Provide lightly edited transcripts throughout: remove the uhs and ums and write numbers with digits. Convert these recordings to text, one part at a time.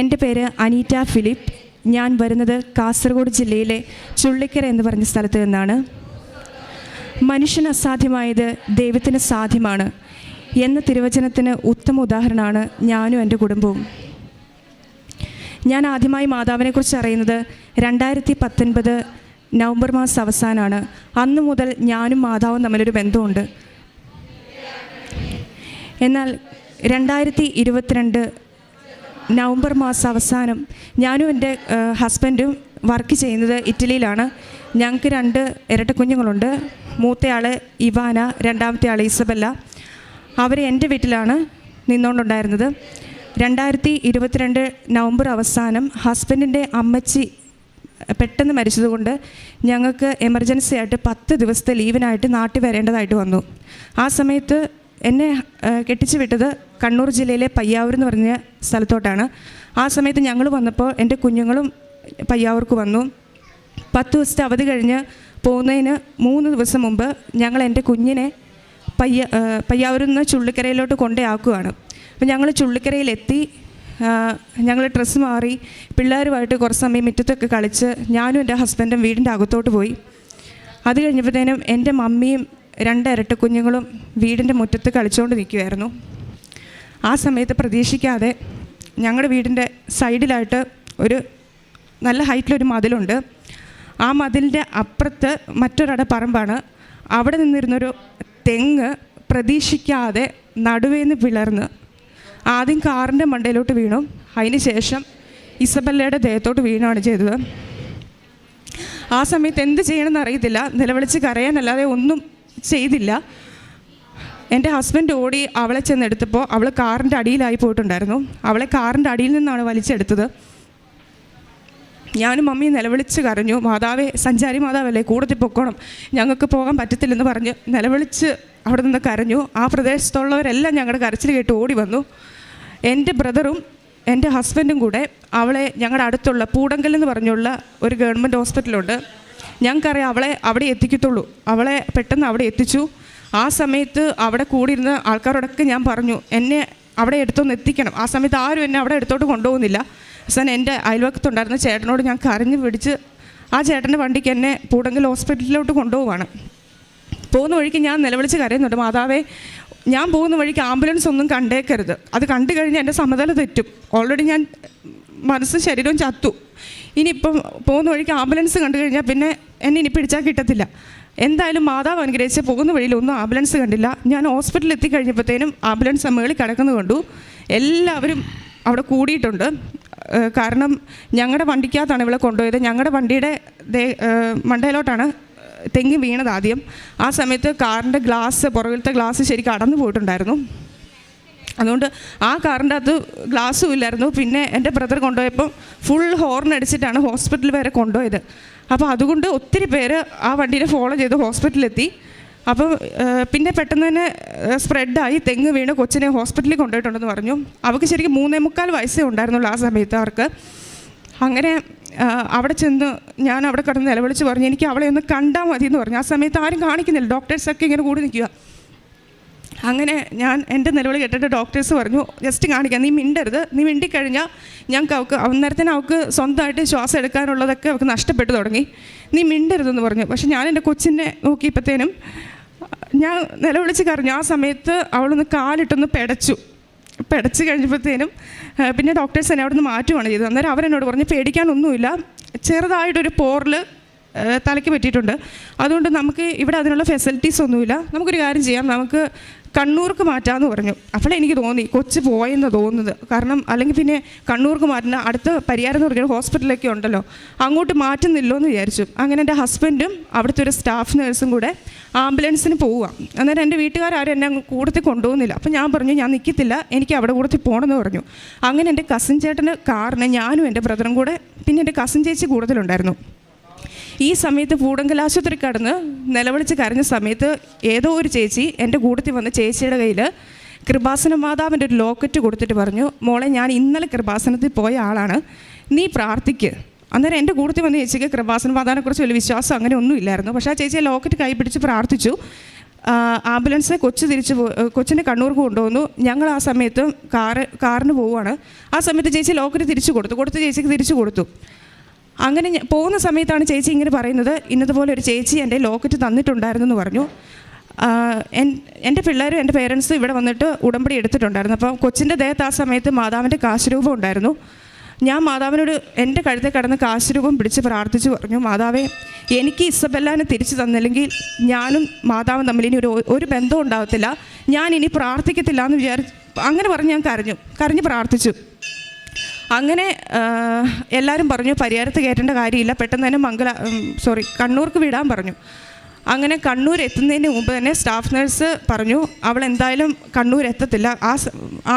എൻ്റെ പേര് അനീറ്റ ഫിലിപ്പ്. ഞാൻ വരുന്നത് കാസർഗോഡ് ജില്ലയിലെ ചുള്ളിക്കര എന്ന് പറഞ്ഞ സ്ഥലത്ത് നിന്നാണ്. മനുഷ്യന് അസാധ്യമായത് ദൈവത്തിന് സാധ്യമാണ് എന്ന തിരുവചനത്തിന് ഉത്തമ ഉദാഹരണമാണ് ഞാനും എൻ്റെ കുടുംബവും. ഞാൻ ആദ്യമായി മാതാവിനെക്കുറിച്ച് അറിയുന്നത് 2019 നവംബർ മാസം അവസാനമാണ്. അന്നു മുതൽ ഞാനും മാതാവും തമ്മിലൊരു ബന്ധമുണ്ട്. എന്നാൽ 2022 നവംബർ മാസം അവസാനം ഞാനും എൻ്റെ ഹസ്ബൻഡും വർക്ക് ചെയ്യുന്നത് ഇറ്റലിയിലാണ്. ഞങ്ങൾക്ക് 2 ഇരട്ട കുഞ്ഞുങ്ങളുണ്ട്. മൂത്തയാൾ ഇവാന, രണ്ടാമത്തെ ആൾ ഇസബല്ല. അവർ എൻ്റെ വീട്ടിലാണ് നിന്നുകൊണ്ടുണ്ടായിരുന്നത്. 2022 നവംബർ അവസാനം ഹസ്ബൻഡിൻ്റെ അമ്മച്ചി പെട്ടെന്ന് മരിച്ചതുകൊണ്ട് ഞങ്ങൾക്ക് എമർജൻസി ആയിട്ട് 10 ദിവസത്തെ ലീവിനായിട്ട് നാട്ടിൽ വരേണ്ടതായിട്ട് വന്നു. ആ സമയത്ത് എന്നെ കെട്ടിച്ചു വിട്ടത് കണ്ണൂർ ജില്ലയിലെ പയ്യാവൂർ എന്ന് പറഞ്ഞ സ്ഥലത്തോട്ടാണ്. ആ സമയത്ത് ഞങ്ങൾ വന്നപ്പോൾ എൻ്റെ കുഞ്ഞുങ്ങളും പയ്യാവൂർക്ക് വന്നു. 10 ദിവസത്തെ അവധി കഴിഞ്ഞ് പോകുന്നതിന് 3 ദിവസം മുമ്പ് ഞങ്ങൾ എൻ്റെ കുഞ്ഞിനെ പയ്യാവൂരിൽ നിന്ന് ചുള്ളിക്കരയിലോട്ട് കൊണ്ടുപോയാക്കുകയാണ്. അപ്പോൾ ഞങ്ങൾ ചുള്ളിക്കരയിലെത്തി. ഞങ്ങൾ ഡ്രസ്സ് മാറി പിള്ളേരുമായിട്ട് കുറച്ച് സമയം മുറ്റത്തൊക്കെ കളിച്ച് ഞാനും എൻ്റെ ഹസ്ബൻഡും വീടിൻ്റെ അകത്തോട്ട് പോയി. അത് കഴിഞ്ഞപ്പോഴത്തേനും എൻ്റെ മമ്മിയും 2 ഇരട്ട കുഞ്ഞുങ്ങളും വീടിൻ്റെ മുറ്റത്ത് കളിച്ചുകൊണ്ട് നിൽക്കുമായിരുന്നു. ആ സമയത്ത് പ്രതീക്ഷിക്കാതെ ഞങ്ങളുടെ വീടിൻ്റെ സൈഡിലായിട്ട് ഒരു നല്ല ഹൈറ്റിലൊരു മതിലുണ്ട്. ആ മതിലിൻ്റെ അപ്പുറത്ത് മറ്റൊരട പറമ്പാണ്. അവിടെ നിന്നിരുന്നൊരു തെങ്ങ് പ്രതീക്ഷിക്കാതെ നടുവേന്ന് പിളർന്ന് ആദ്യം കാറിൻ്റെ മണ്ടയിലോട്ട് വീണു. അതിന് ശേഷം ഇസബല്ലയുടെ ദേഹത്തോട്ട് വീണാണ് ചെയ്തത്. ആ സമയത്ത് എന്ത് ചെയ്യണമെന്ന് അറിയത്തില്ല. നിലവിളിച്ച് കരയാനല്ലാതെ ഒന്നും ചെയ്തില്ല. എൻ്റെ ഹസ്ബൻഡ് ഓടി അവളെ ചെന്നെടുത്തപ്പോൾ അവൾ കാറിൻ്റെ അടിയിലായി പോയിട്ടുണ്ടായിരുന്നു. അവളെ കാറിൻ്റെ അടിയിൽ നിന്നാണ് വലിച്ചെടുത്തത്. ഞാനും മമ്മിയും നിലവിളിച്ച് കരഞ്ഞു. മാതാവേ, സഞ്ചാരി മാതാവല്ലേ, കൂടുതൽ പൊക്കോണം, ഞങ്ങൾക്ക് പോകാൻ പറ്റത്തില്ലെന്ന് പറഞ്ഞ് നിലവിളിച്ച് അവിടെ നിന്ന് കരഞ്ഞു. ആ പ്രദേശത്തുള്ളവരെല്ലാം ഞങ്ങളുടെ കരച്ചിൽ കേട്ട് ഓടി വന്നു. എൻ്റെ ബ്രദറും എൻ്റെ ഹസ്ബൻഡും കൂടെ അവളെ ഞങ്ങളുടെ അടുത്തുള്ള പൂടങ്കൽ എന്ന് പറഞ്ഞുള്ള ഒരു ഗവൺമെൻറ് ഹോസ്പിറ്റലുണ്ട്. ഞങ്ങൾക്കറിയാം അവളെ അവിടെ എത്തിക്കത്തുള്ളൂ. അവളെ പെട്ടെന്ന് അവിടെ എത്തിച്ചു. ആ സമയത്ത് അവിടെ കൂടിയിരുന്ന ആൾക്കാരോടൊക്കെ ഞാൻ പറഞ്ഞു, എന്നെ അവിടെ എടുത്തൊന്ന് എത്തിക്കണം. ആ സമയത്ത് ആരും എന്നെ അവിടെ എടുത്തോട്ട് കൊണ്ടുപോകുന്നില്ല. അവസാനം എൻ്റെ അയൽവക്കത്തുണ്ടായിരുന്ന ചേട്ടനോട് ഞാൻ കരഞ്ഞു പിടിച്ച് ആ ചേട്ടൻ്റെ വണ്ടിക്ക് എന്നെ പൂടങ്കൽ ഹോസ്പിറ്റലിലോട്ട് കൊണ്ടുപോവാണ്. പോകുന്ന വഴിക്ക് ഞാൻ നിലവിളിച്ച് കരയുന്നുണ്ട്, മാതാവേ, ഞാൻ പോകുന്ന വഴിക്ക് ആംബുലൻസ് ഒന്നും കണ്ടേക്കരുത്. അത് കണ്ടു കഴിഞ്ഞാൽ എൻ്റെ സമനില തെറ്റും. ഓൾറെഡി ഞാൻ മനസ്സും ശരീരവും ചത്തു. ഇനിയിപ്പം പോകുന്ന വഴിക്ക് ആംബുലൻസ് കണ്ടു കഴിഞ്ഞാൽ പിന്നെ എന്നെ ഇനി പിടിച്ചാൽ കിട്ടത്തില്ല. എന്തായാലും മാതാവ് അനുഗ്രഹിച്ച് പോകുന്ന വഴിയിലൊന്നും ആംബുലൻസ് കണ്ടില്ല. ഞാൻ ഹോസ്പിറ്റലിൽ എത്തിക്കഴിഞ്ഞപ്പോഴത്തേനും ആംബുലൻസ് മേളിൽ കിടക്കുന്നത് കണ്ടു. എല്ലാവരും അവിടെ കൂടിയിട്ടുണ്ട്. കാരണം ഞങ്ങളുടെ വണ്ടിക്കകത്താണ് ഇവളെ കൊണ്ടുപോയത്. ഞങ്ങളുടെ വണ്ടിയുടെ മണ്ടയിലോട്ടാണ് തെങ്ങി വീണത് ആദ്യം. ആ സമയത്ത് കാറിൻ്റെ പുറകിലത്തെ ഗ്ലാസ് ശരിക്കും അടന്നു പോയിട്ടുണ്ടായിരുന്നു. അതുകൊണ്ട് ആ കാറിൻ്റെ അകത്ത് ഗ്ലാസ്സും ഇല്ലായിരുന്നു. പിന്നെ എൻ്റെ ബ്രദർ കൊണ്ടുപോയപ്പോൾ ഫുൾ ഹോർൺ അടിച്ചിട്ടാണ് ഹോസ്പിറ്റൽ വരെ കൊണ്ടുപോയത്. അപ്പോൾ അതുകൊണ്ട് ഒത്തിരി പേര് ആ വണ്ടീനെ ഫോളോ ചെയ്ത് ഹോസ്പിറ്റലിലെത്തി. അപ്പം പിന്നെ പെട്ടെന്ന് തന്നെ സ്പ്രെഡായി. തെങ്ങ് വീണ് കൊച്ചിനെ ഹോസ്പിറ്റലിൽ കൊണ്ടുപോയിട്ടുണ്ടെന്ന് പറഞ്ഞു. അവർക്ക് ശരിക്കും 3.25 വയസ്സേ ഉണ്ടായിരുന്നുള്ളൂ ആ സമയത്ത് അവർക്ക്. അങ്ങനെ അവിടെ ചെന്ന് ഞാൻ അവിടെ കിടന്ന് നിലവിളിച്ച് പറഞ്ഞു, എനിക്ക് അവളെ ഒന്ന് കണ്ടാൽ മതി എന്ന് പറഞ്ഞു. ആ സമയത്ത് ആരും കാണിക്കുന്നില്ല, ഡോക്ടേഴ്സൊക്കെ ഇങ്ങനെ കൂടി നിൽക്കുക. അങ്ങനെ ഞാൻ എൻ്റെ നിലവിളി കേട്ടിട്ട് ഡോക്ടേഴ്സ് പറഞ്ഞു, ജസ്റ്റ് കാണിക്കാം, നീ മിണ്ടരുത്, നീ മിണ്ടിക്കഴിഞ്ഞാൽ ഞങ്ങൾക്ക് അന്നേരത്തിന് അവൾക്ക് സ്വന്തമായിട്ട് ശ്വാസം എടുക്കാനുള്ളതൊക്കെ അവൾക്ക് നഷ്ടപ്പെട്ടു തുടങ്ങി, നീ മിണ്ടരുതെന്ന് പറഞ്ഞു. പക്ഷെ ഞാൻ എൻ്റെ കൊച്ചിനെ നോക്കിയപ്പോഴത്തേനും ഞാൻ നിലവിളിച്ച് കരഞ്ഞു. ആ സമയത്ത് അവളൊന്ന് കാലിട്ടൊന്ന് പിടച്ച് കഴിഞ്ഞപ്പോഴത്തേനും പിന്നെ ഡോക്ടേഴ്സ് എന്നെ അവിടെ നിന്ന് മാറ്റുകയാണ് ചെയ്തത്. അന്നേരം അവരെന്നോട് പറഞ്ഞു, പേടിക്കാനൊന്നുമില്ല, ചെറുതായിട്ടൊരു പോറിൽ തലയ്ക്ക് പറ്റിയിട്ടുണ്ട്, അതുകൊണ്ട് നമുക്ക് ഇവിടെ അതിനുള്ള ഫെസിലിറ്റീസ് ഒന്നുമില്ല, നമുക്കൊരു കാര്യം ചെയ്യാം, നമുക്ക് കണ്ണൂർക്ക് മാറ്റാമെന്ന് പറഞ്ഞു. അപ്പോൾ എനിക്ക് തോന്നി കൊച്ച് പോയെന്ന് തോന്നുന്നത്. കാരണം അല്ലെങ്കിൽ പിന്നെ കണ്ണൂർക്ക് മാറ്റുന്ന അടുത്ത പരിയാരം എന്ന് പറയുന്ന ഹോസ്പിറ്റലൊക്കെ ഉണ്ടല്ലോ, അങ്ങോട്ട് മാറ്റുന്നില്ലോ എന്ന് വിചാരിച്ചു. അങ്ങനെ എൻ്റെ ഹസ്ബൻഡും അവിടുത്തെ ഒരു സ്റ്റാഫ് നേഴ്സും കൂടെ ആംബുലൻസിന് പോവുക. അന്നേരം എൻ്റെ വീട്ടുകാരും എന്നെ കൂടത്തിൽ കൊണ്ടുപോകുന്നില്ല. അപ്പോൾ ഞാൻ പറഞ്ഞു, ഞാൻ നിൽക്കത്തില്ല, എനിക്ക് അവിടെ കൂടത്തിൽ പോകണമെന്ന് പറഞ്ഞു. അങ്ങനെ എൻ്റെ കസിൻ ചേട്ടൻ്റെ കാറിന് ഞാനും എൻ്റെ ബ്രദറും കൂടെ, പിന്നെ എൻ്റെ കസിൻ ചേച്ചി കൂടുതലുണ്ടായിരുന്നു. ഈ സമയത്ത് പൂടങ്കൽ ആശുപത്രി കടന്ന് നിലവിളിച്ച് കരഞ്ഞ സമയത്ത് ഏതോ ഒരു ചേച്ചി എൻ്റെ കൂട്ടത്തിൽ വന്ന് ചേച്ചിയുടെ കയ്യിൽ കൃപാസന മാതാവിൻ്റെ ഒരു ലോക്കറ്റ് കൊടുത്തിട്ട് പറഞ്ഞു, മോളെ, ഞാൻ ഇന്നലെ കൃപാസനത്തിൽ പോയ ആളാണ്, നീ പ്രാർത്ഥിക്ക്. അന്നേരം എൻ്റെ കൂട്ടത്തിൽ വന്ന് ചേച്ചിക്ക് കൃപാസന മാതാവിനെക്കുറിച്ച് വലിയ വിശ്വാസം അങ്ങനെ ഒന്നും ഇല്ലായിരുന്നു. പക്ഷേ ആ ചേച്ചിയെ ലോക്കറ്റ് കൈ പിടിച്ച് പ്രാർത്ഥിച്ചു. ആംബുലൻസ് കൊച്ചിനെ കണ്ണൂർക്ക് കൊണ്ടുവന്നു. ഞങ്ങൾ ആ സമയത്ത് കാറിന് പോവുകയാണ്. ആ സമയത്ത് ചേച്ചി ലോക്കറ്റ് തിരിച്ചു കൊടുത്തു ചേച്ചിക്ക് തിരിച്ചു കൊടുത്തു. അങ്ങനെ പോകുന്ന സമയത്താണ് ചേച്ചി ഇങ്ങനെ പറയുന്നത്, ഇന്നതുപോലെ ഒരു ചേച്ചി എൻ്റെ ലോക്കറ്റ് തന്നിട്ടുണ്ടായിരുന്നു എന്ന് പറഞ്ഞു. എൻ്റെ പിള്ളേരും എൻ്റെ പേരൻസും ഇവിടെ വന്നിട്ട് ഉടമ്പടി എടുത്തിട്ടുണ്ടായിരുന്നു. അപ്പോൾ കൊച്ചിൻ്റെ ദേഹത്ത് ആ സമയത്ത് മാതാവിൻ്റെ കാശുരൂപം ഉണ്ടായിരുന്നു. ഞാൻ മാതാവിനോട് എൻ്റെ കഴുത്തെ കടന്ന് കാശുരൂപം പിടിച്ച് പ്രാർത്ഥിച്ചു പറഞ്ഞു, മാതാവേ, എനിക്ക് ഇസബെല്ലാനെ തിരിച്ചു തന്നില്ലെങ്കിൽ ഞാനും മാതാവും തമ്മിൽ ഇനി ഒരു ബന്ധവും ഉണ്ടാകത്തില്ല, ഞാൻ ഇനി പ്രാർത്ഥിക്കത്തില്ല എന്ന് അങ്ങനെ പറഞ്ഞ് ഞാൻ കരഞ്ഞ് പ്രാർത്ഥിച്ചു. അങ്ങനെ എല്ലാവരും പറഞ്ഞു പരിയാരത്ത് കയറ്റേണ്ട കാര്യമില്ല, പെട്ടെന്ന് തന്നെ കണ്ണൂർക്ക് വിടാൻ പറഞ്ഞു. അങ്ങനെ കണ്ണൂർ എത്തുന്നതിന് മുമ്പ് തന്നെ സ്റ്റാഫ് നേഴ്സ് പറഞ്ഞു അവൾ എന്തായാലും കണ്ണൂർ എത്തത്തില്ല.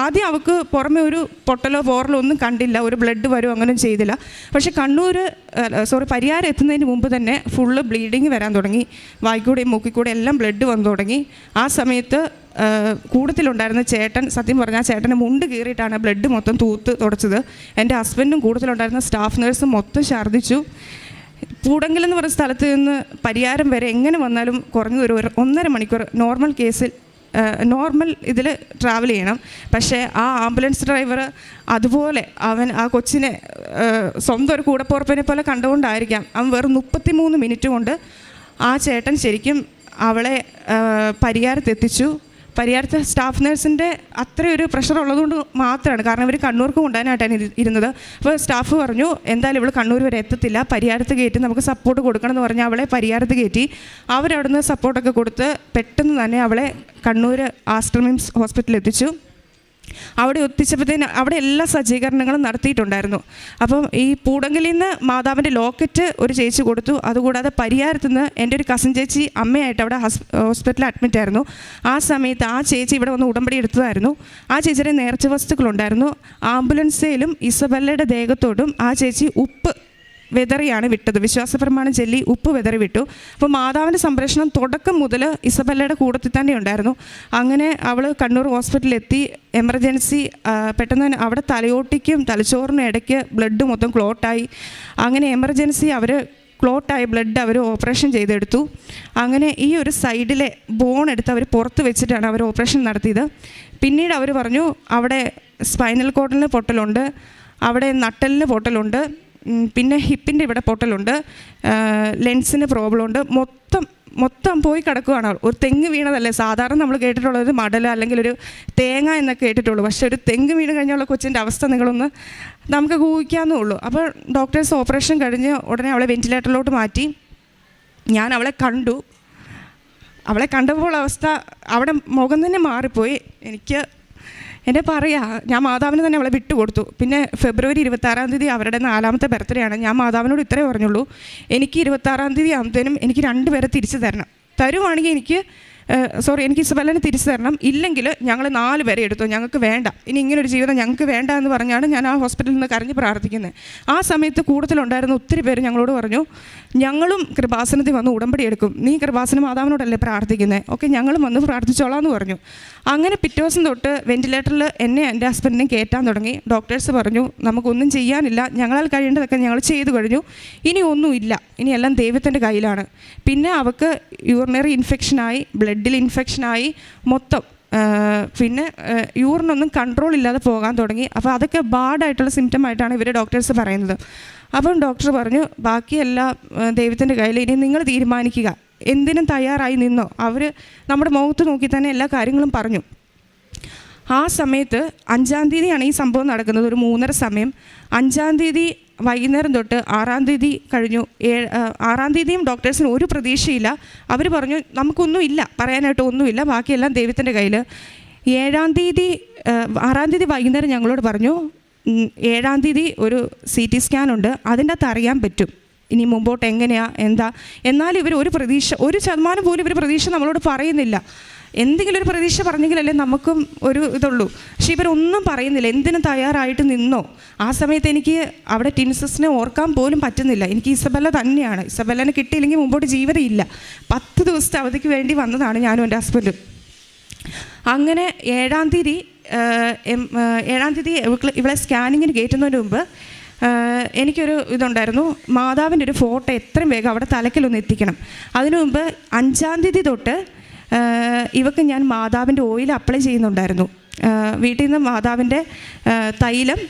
ആദ്യം അവൾക്ക് പുറമെ ഒരു പൊട്ടലോ പോറലോ ഒന്നും കണ്ടില്ല, ഒരു ബ്ലഡ് വരുമോ അങ്ങനെ ചെയ്തില്ല. പക്ഷേ പരിയാരം എത്തുന്നതിന് മുമ്പ് തന്നെ ഫുള്ള് ബ്ലീഡിങ് വരാൻ തുടങ്ങി, വായിക്കൂടെയും മൂക്കിക്കൂടെ എല്ലാം ബ്ലഡ് വന്നു തുടങ്ങി. ആ സമയത്ത് കൂട്ടത്തിലുണ്ടായിരുന്ന ചേട്ടൻ, സത്യം പറഞ്ഞാൽ ചേട്ടനെ മുണ്ട് കീറിയിട്ടാണ് ബ്ലഡ് മൊത്തം തൂത്ത് തുടച്ചത്. എൻ്റെ ഹസ്ബൻഡും കൂട്ടത്തിലുണ്ടായിരുന്ന സ്റ്റാഫ് നേഴ്സും മൊത്തം ഛർദ്ദിച്ചു. പൂടങ്കൽ എന്ന് പറയുന്ന സ്ഥലത്ത് നിന്ന് പരിയാരം വരെ എങ്ങനെ വന്നാലും കുറഞ്ഞത് ഒരു 1.5 മണിക്കൂർ നോർമൽ ഇതിൽ ട്രാവൽ ചെയ്യണം. പക്ഷേ ആ ആംബുലൻസ് ഡ്രൈവർ അതുപോലെ ആ കൊച്ചിനെ സ്വന്തം ഒരു കൂടപ്പുറപ്പിനെ പോലെ കണ്ടുകൊണ്ടായിരിക്കാം അവൻ വെറും 33 മിനിറ്റ് കൊണ്ട് ആ ചേട്ടൻ ശരിക്കും അവളെ പരിയാരത്തെത്തിച്ചു. പരിയാരത്തെ സ്റ്റാഫ് നേഴ്സിൻ്റെ അത്രയൊരു പ്രഷർ ഉള്ളതുകൊണ്ട് മാത്രമാണ്, കാരണം ഇവർ കണ്ണൂർക്ക് കൊണ്ടുപോകാനായിട്ടാണ് ഇരുന്നത്. അപ്പോൾ സ്റ്റാഫ് പറഞ്ഞു എന്തായാലും ഇവൾ കണ്ണൂർ വരെ എത്തത്തില്ല, പരിയാരത്ത് കയറ്റി നമുക്ക് സപ്പോർട്ട് കൊടുക്കണം എന്ന് പറഞ്ഞാൽ അവളെ പരിയാരത്ത് കയറ്റി. അവരവിടുന്ന് സപ്പോർട്ടൊക്കെ കൊടുത്ത് പെട്ടെന്ന് തന്നെ അവളെ കണ്ണൂർ ആസ്റ്റർ മിംസ് ഹോസ്പിറ്റലിൽ എത്തിച്ചു. അവിടെ എത്തിച്ചപ്പോഴത്തേന് അവിടെ എല്ലാ സജ്ജീകരണങ്ങളും നടത്തിയിട്ടുണ്ടായിരുന്നു. അപ്പം ഈ പൂടങ്കലിൽ നിന്ന് മാതാവിൻ്റെ ലോക്കറ്റ് ഒരു ചേച്ചി കൊടുത്തു. അതുകൂടാതെ പരിയാരത്തു നിന്ന് എൻ്റെ ഒരു കസിൻ ചേച്ചി അമ്മയായിട്ട് അവിടെ ഹോസ്പിറ്റലിൽ അഡ്മിറ്റ് ആയിരുന്നു. ആ സമയത്ത് ആ ചേച്ചി ഇവിടെ വന്ന് ഉടമ്പടി എടുത്തതായിരുന്നു. ആ ചേച്ചിയുടെ നേർച്ച വസ്തുക്കളുണ്ടായിരുന്നു. ആംബുലൻസിലും ഇസബെല്ലയുടെ ദേഹത്തോടും ആ ചേച്ചി ഉപ്പ് വെതറിയാണ് വിട്ടത്, വിശ്വാസപ്രമാണം ചൊല്ലി ഉപ്പ് വെതറി വിട്ടു. അപ്പോൾ മാതാവിൻ്റെ സംരക്ഷണം തുടക്കം മുതൽ ഇസബെല്ലയുടെ കൂടത്തിൽ തന്നെ ഉണ്ടായിരുന്നു. അങ്ങനെ അവൾ കണ്ണൂർ ഹോസ്പിറ്റലിലെത്തി. എമർജൻസി പെട്ടെന്ന് തന്നെ അവിടെ തലയോട്ടിക്കും തലച്ചോറിനും ഇടയ്ക്ക് ബ്ലഡ് മൊത്തം ക്ലോട്ടായി. അങ്ങനെ എമർജൻസി ക്ലോട്ടായ ബ്ലഡ് അവർ ഓപ്പറേഷൻ ചെയ്തെടുത്തു. അങ്ങനെ ഈ ഒരു സൈഡിലെ ബോൺ എടുത്ത് അവർ പുറത്ത് വെച്ചിട്ടാണ് അവർ ഓപ്പറേഷൻ നടത്തിയത്. പിന്നീട് അവർ പറഞ്ഞു അവിടെ സ്പൈനൽ കോഡിന് പൊട്ടലുണ്ട്, അവിടെ നട്ടലിന് പൊട്ടലുണ്ട്, പിന്നെ ഹിപ്പിൻ്റെ ഇവിടെ പൊട്ടലുണ്ട്, ലെൻസിന് പ്രോബ്ലം ഉണ്ട്, മൊത്തം പോയി കിടക്കുകയാണ്. ഒരു തെങ്ങ് വീണതല്ലേ, സാധാരണ നമ്മൾ കേട്ടിട്ടുള്ളത് മടൽ അല്ലെങ്കിൽ ഒരു തേങ്ങ എന്നൊക്കെ കേട്ടിട്ടുള്ളൂ. പക്ഷേ ഒരു തെങ്ങ് വീണ് കഴിഞ്ഞുള്ള കൊച്ചിൻ്റെ അവസ്ഥ നമുക്ക് ഊഹിക്കാവുന്നേ ഉള്ളൂ. അപ്പോൾ ഡോക്ടേഴ്സ് ഓപ്പറേഷൻ കഴിഞ്ഞ് ഉടനെ അവളെ വെൻറ്റിലേറ്ററിലോട്ട് മാറ്റി. ഞാൻ അവളെ കണ്ടപ്പോൾ അവസ്ഥ അവിടെ മുഖം തന്നെ മാറിപ്പോയി. എന്നെ ഞാൻ മാതാവിന് തന്നെ അവളെ വിട്ടുകൊടുത്തു. പിന്നെ ഫെബ്രുവരി 26 തീയതി അവരുടെ 4ാമത്തെ ബർത്ത്ഡേ ആണ്. ഞാൻ മാതാവിനോട് ഇത്രേ പറഞ്ഞുള്ളൂ, എനിക്ക് 26 തീയതി ആകുമ്പോഴത്തേനും എനിക്ക് 2 പേരെ തിരിച്ചു തരുവാണെങ്കിൽ എനിക്ക് ഇസബെല്ലനെ തിരിച്ചു തരണം, ഇല്ലെങ്കിൽ ഞങ്ങൾ 4 പേരെ എടുത്തു, ഞങ്ങൾക്ക് വേണ്ട, ഇനി ഇങ്ങനൊരു ജീവിതം ഞങ്ങൾക്ക് വേണ്ട എന്ന് പറഞ്ഞാണ് ഞാൻ ആ ഹോസ്പിറ്റലിൽ നിന്ന് കരഞ്ഞ് പ്രാർത്ഥിക്കുന്നത്. ആ സമയത്ത് കൂടുതലുണ്ടായിരുന്ന ഒത്തിരി പേര് ഞങ്ങളോട് പറഞ്ഞു ഞങ്ങളും കൃപാസനത്തിൽ വന്ന് ഉടമ്പടി എടുക്കും, നീ കൃപാസന മാതാവിനോടല്ലേ പ്രാർത്ഥിക്കുന്നത്, ഓക്കെ ഞങ്ങളും വന്ന് പ്രാർത്ഥിച്ചോളാം എന്ന് പറഞ്ഞു. അങ്ങനെ പിറ്റേ ദിവസം തൊട്ട് വെൻറ്റിലേറ്ററിൽ എന്നെ എൻ്റെ ഹസ്ബൻഡിനെ കയറ്റാൻ തുടങ്ങി. ഡോക്ടേഴ്സ് പറഞ്ഞു നമുക്കൊന്നും ചെയ്യാനില്ല, ഞങ്ങളാൽ കഴിയേണ്ടതൊക്കെ ഞങ്ങൾ ചെയ്തു കഴിഞ്ഞു, ഇനി ഒന്നുമില്ല, ഇനി എല്ലാം ദൈവത്തിൻ്റെ കയ്യിലാണ്. പിന്നെ അവൾക്ക് യൂറിനറി ഇൻഫെക്ഷനായി, ബ്ലഡിൽ ഇൻഫെക്ഷനായി, മൊത്തം പിന്നെ യൂറിനൊന്നും കൺട്രോൾ ഇല്ലാതെ പോകാൻ തുടങ്ങി. അപ്പോൾ അതൊക്കെ ബാഡായിട്ടുള്ള സിംറ്റമായിട്ടാണ് ഇവർ ഡോക്ടേഴ്സ് പറയുന്നത്. അപ്പം ഡോക്ടർ പറഞ്ഞു ബാക്കിയെല്ലാം ദൈവത്തിൻ്റെ കയ്യിൽ, ഇനി നിങ്ങൾ തീരുമാനിക്കുക, എന്തിനും തയ്യാറായി നിന്നോ. അവർ നമ്മുടെ മുഖത്ത് നോക്കി തന്നെ എല്ലാ കാര്യങ്ങളും പറഞ്ഞു. ആ സമയത്ത് 5-ാം തീയതിയാണ് ഈ സംഭവം നടക്കുന്നത്, ഒരു 3:30 സമയം. 5-ാം തീയതി വൈകുന്നേരം തൊട്ട് 6-ാം തീയതി കഴിഞ്ഞു. 6-ാം തീയതിയും ഡോക്ടേഴ്സിന് ഒരു പ്രതീക്ഷയില്ല. അവർ പറഞ്ഞു നമുക്കൊന്നുമില്ല, പറയാനായിട്ട് ഒന്നുമില്ല, ബാക്കിയെല്ലാം ദൈവത്തിൻ്റെ കയ്യിൽ. 6-ാം തീയതി വൈകുന്നേരം ഞങ്ങളോട് പറഞ്ഞു 7-ാം തീയതി ഒരു CT സ്കാൻ ഉണ്ട്, അതിൻ്റെ അകത്ത് അറിയാൻ പറ്റും ഇനി മുമ്പോട്ട് എങ്ങനെയാണ് എന്താ. എന്നാലും ഇവർ ഒരു പ്രതീക്ഷ, 1% പോലും ഇവർ പ്രതീക്ഷ നമ്മളോട് പറയുന്നില്ല. എന്തെങ്കിലും ഒരു പ്രതീക്ഷ പറഞ്ഞെങ്കിലല്ലേ നമുക്കും ഒരു ഇതുള്ളൂ. പക്ഷേ ഇവരൊന്നും പറയുന്നില്ല, എന്തിനും തയ്യാറായിട്ട് നിന്നോ. ആ സമയത്ത് എനിക്ക് അവിടെ ടിൻസസിനെ ഓർക്കാൻ പോലും പറ്റുന്നില്ല. എനിക്ക് ഇസബെല്ല തന്നെയാണ്. ഇസബെല്ലനെ കിട്ടിയില്ലെങ്കിൽ മുമ്പോട്ട് ജീവിതമില്ല. 10 ദിവസത്തെ അവധിക്ക് വേണ്ടി വന്നതാണ് ഞാനും എൻ്റെ ഹസ്ബൻഡും. അങ്ങനെ 7-ാം തീയതി ഇവളെ സ്കാനിങ്ങിന് കയറ്റുന്നതിന് മുമ്പ് എനിക്കൊരു ഇതുണ്ടായിരുന്നു, മാതാവിൻ്റെ ഒരു ഫോട്ടോ എത്രയും വേഗം അവിടെ തലക്കിലൊന്ന് എത്തിക്കണം. അതിനു മുമ്പ് 5-ാം തീയതി തൊട്ട് ഇവക്ക് ഞാൻ മാതാവിൻ്റെ ഓയിൽ അപ്ലൈ ചെയ്യുന്നുണ്ടായിരുന്നു. വീട്ടിൽ നിന്ന് മാതാവിൻ്റെ തൈലം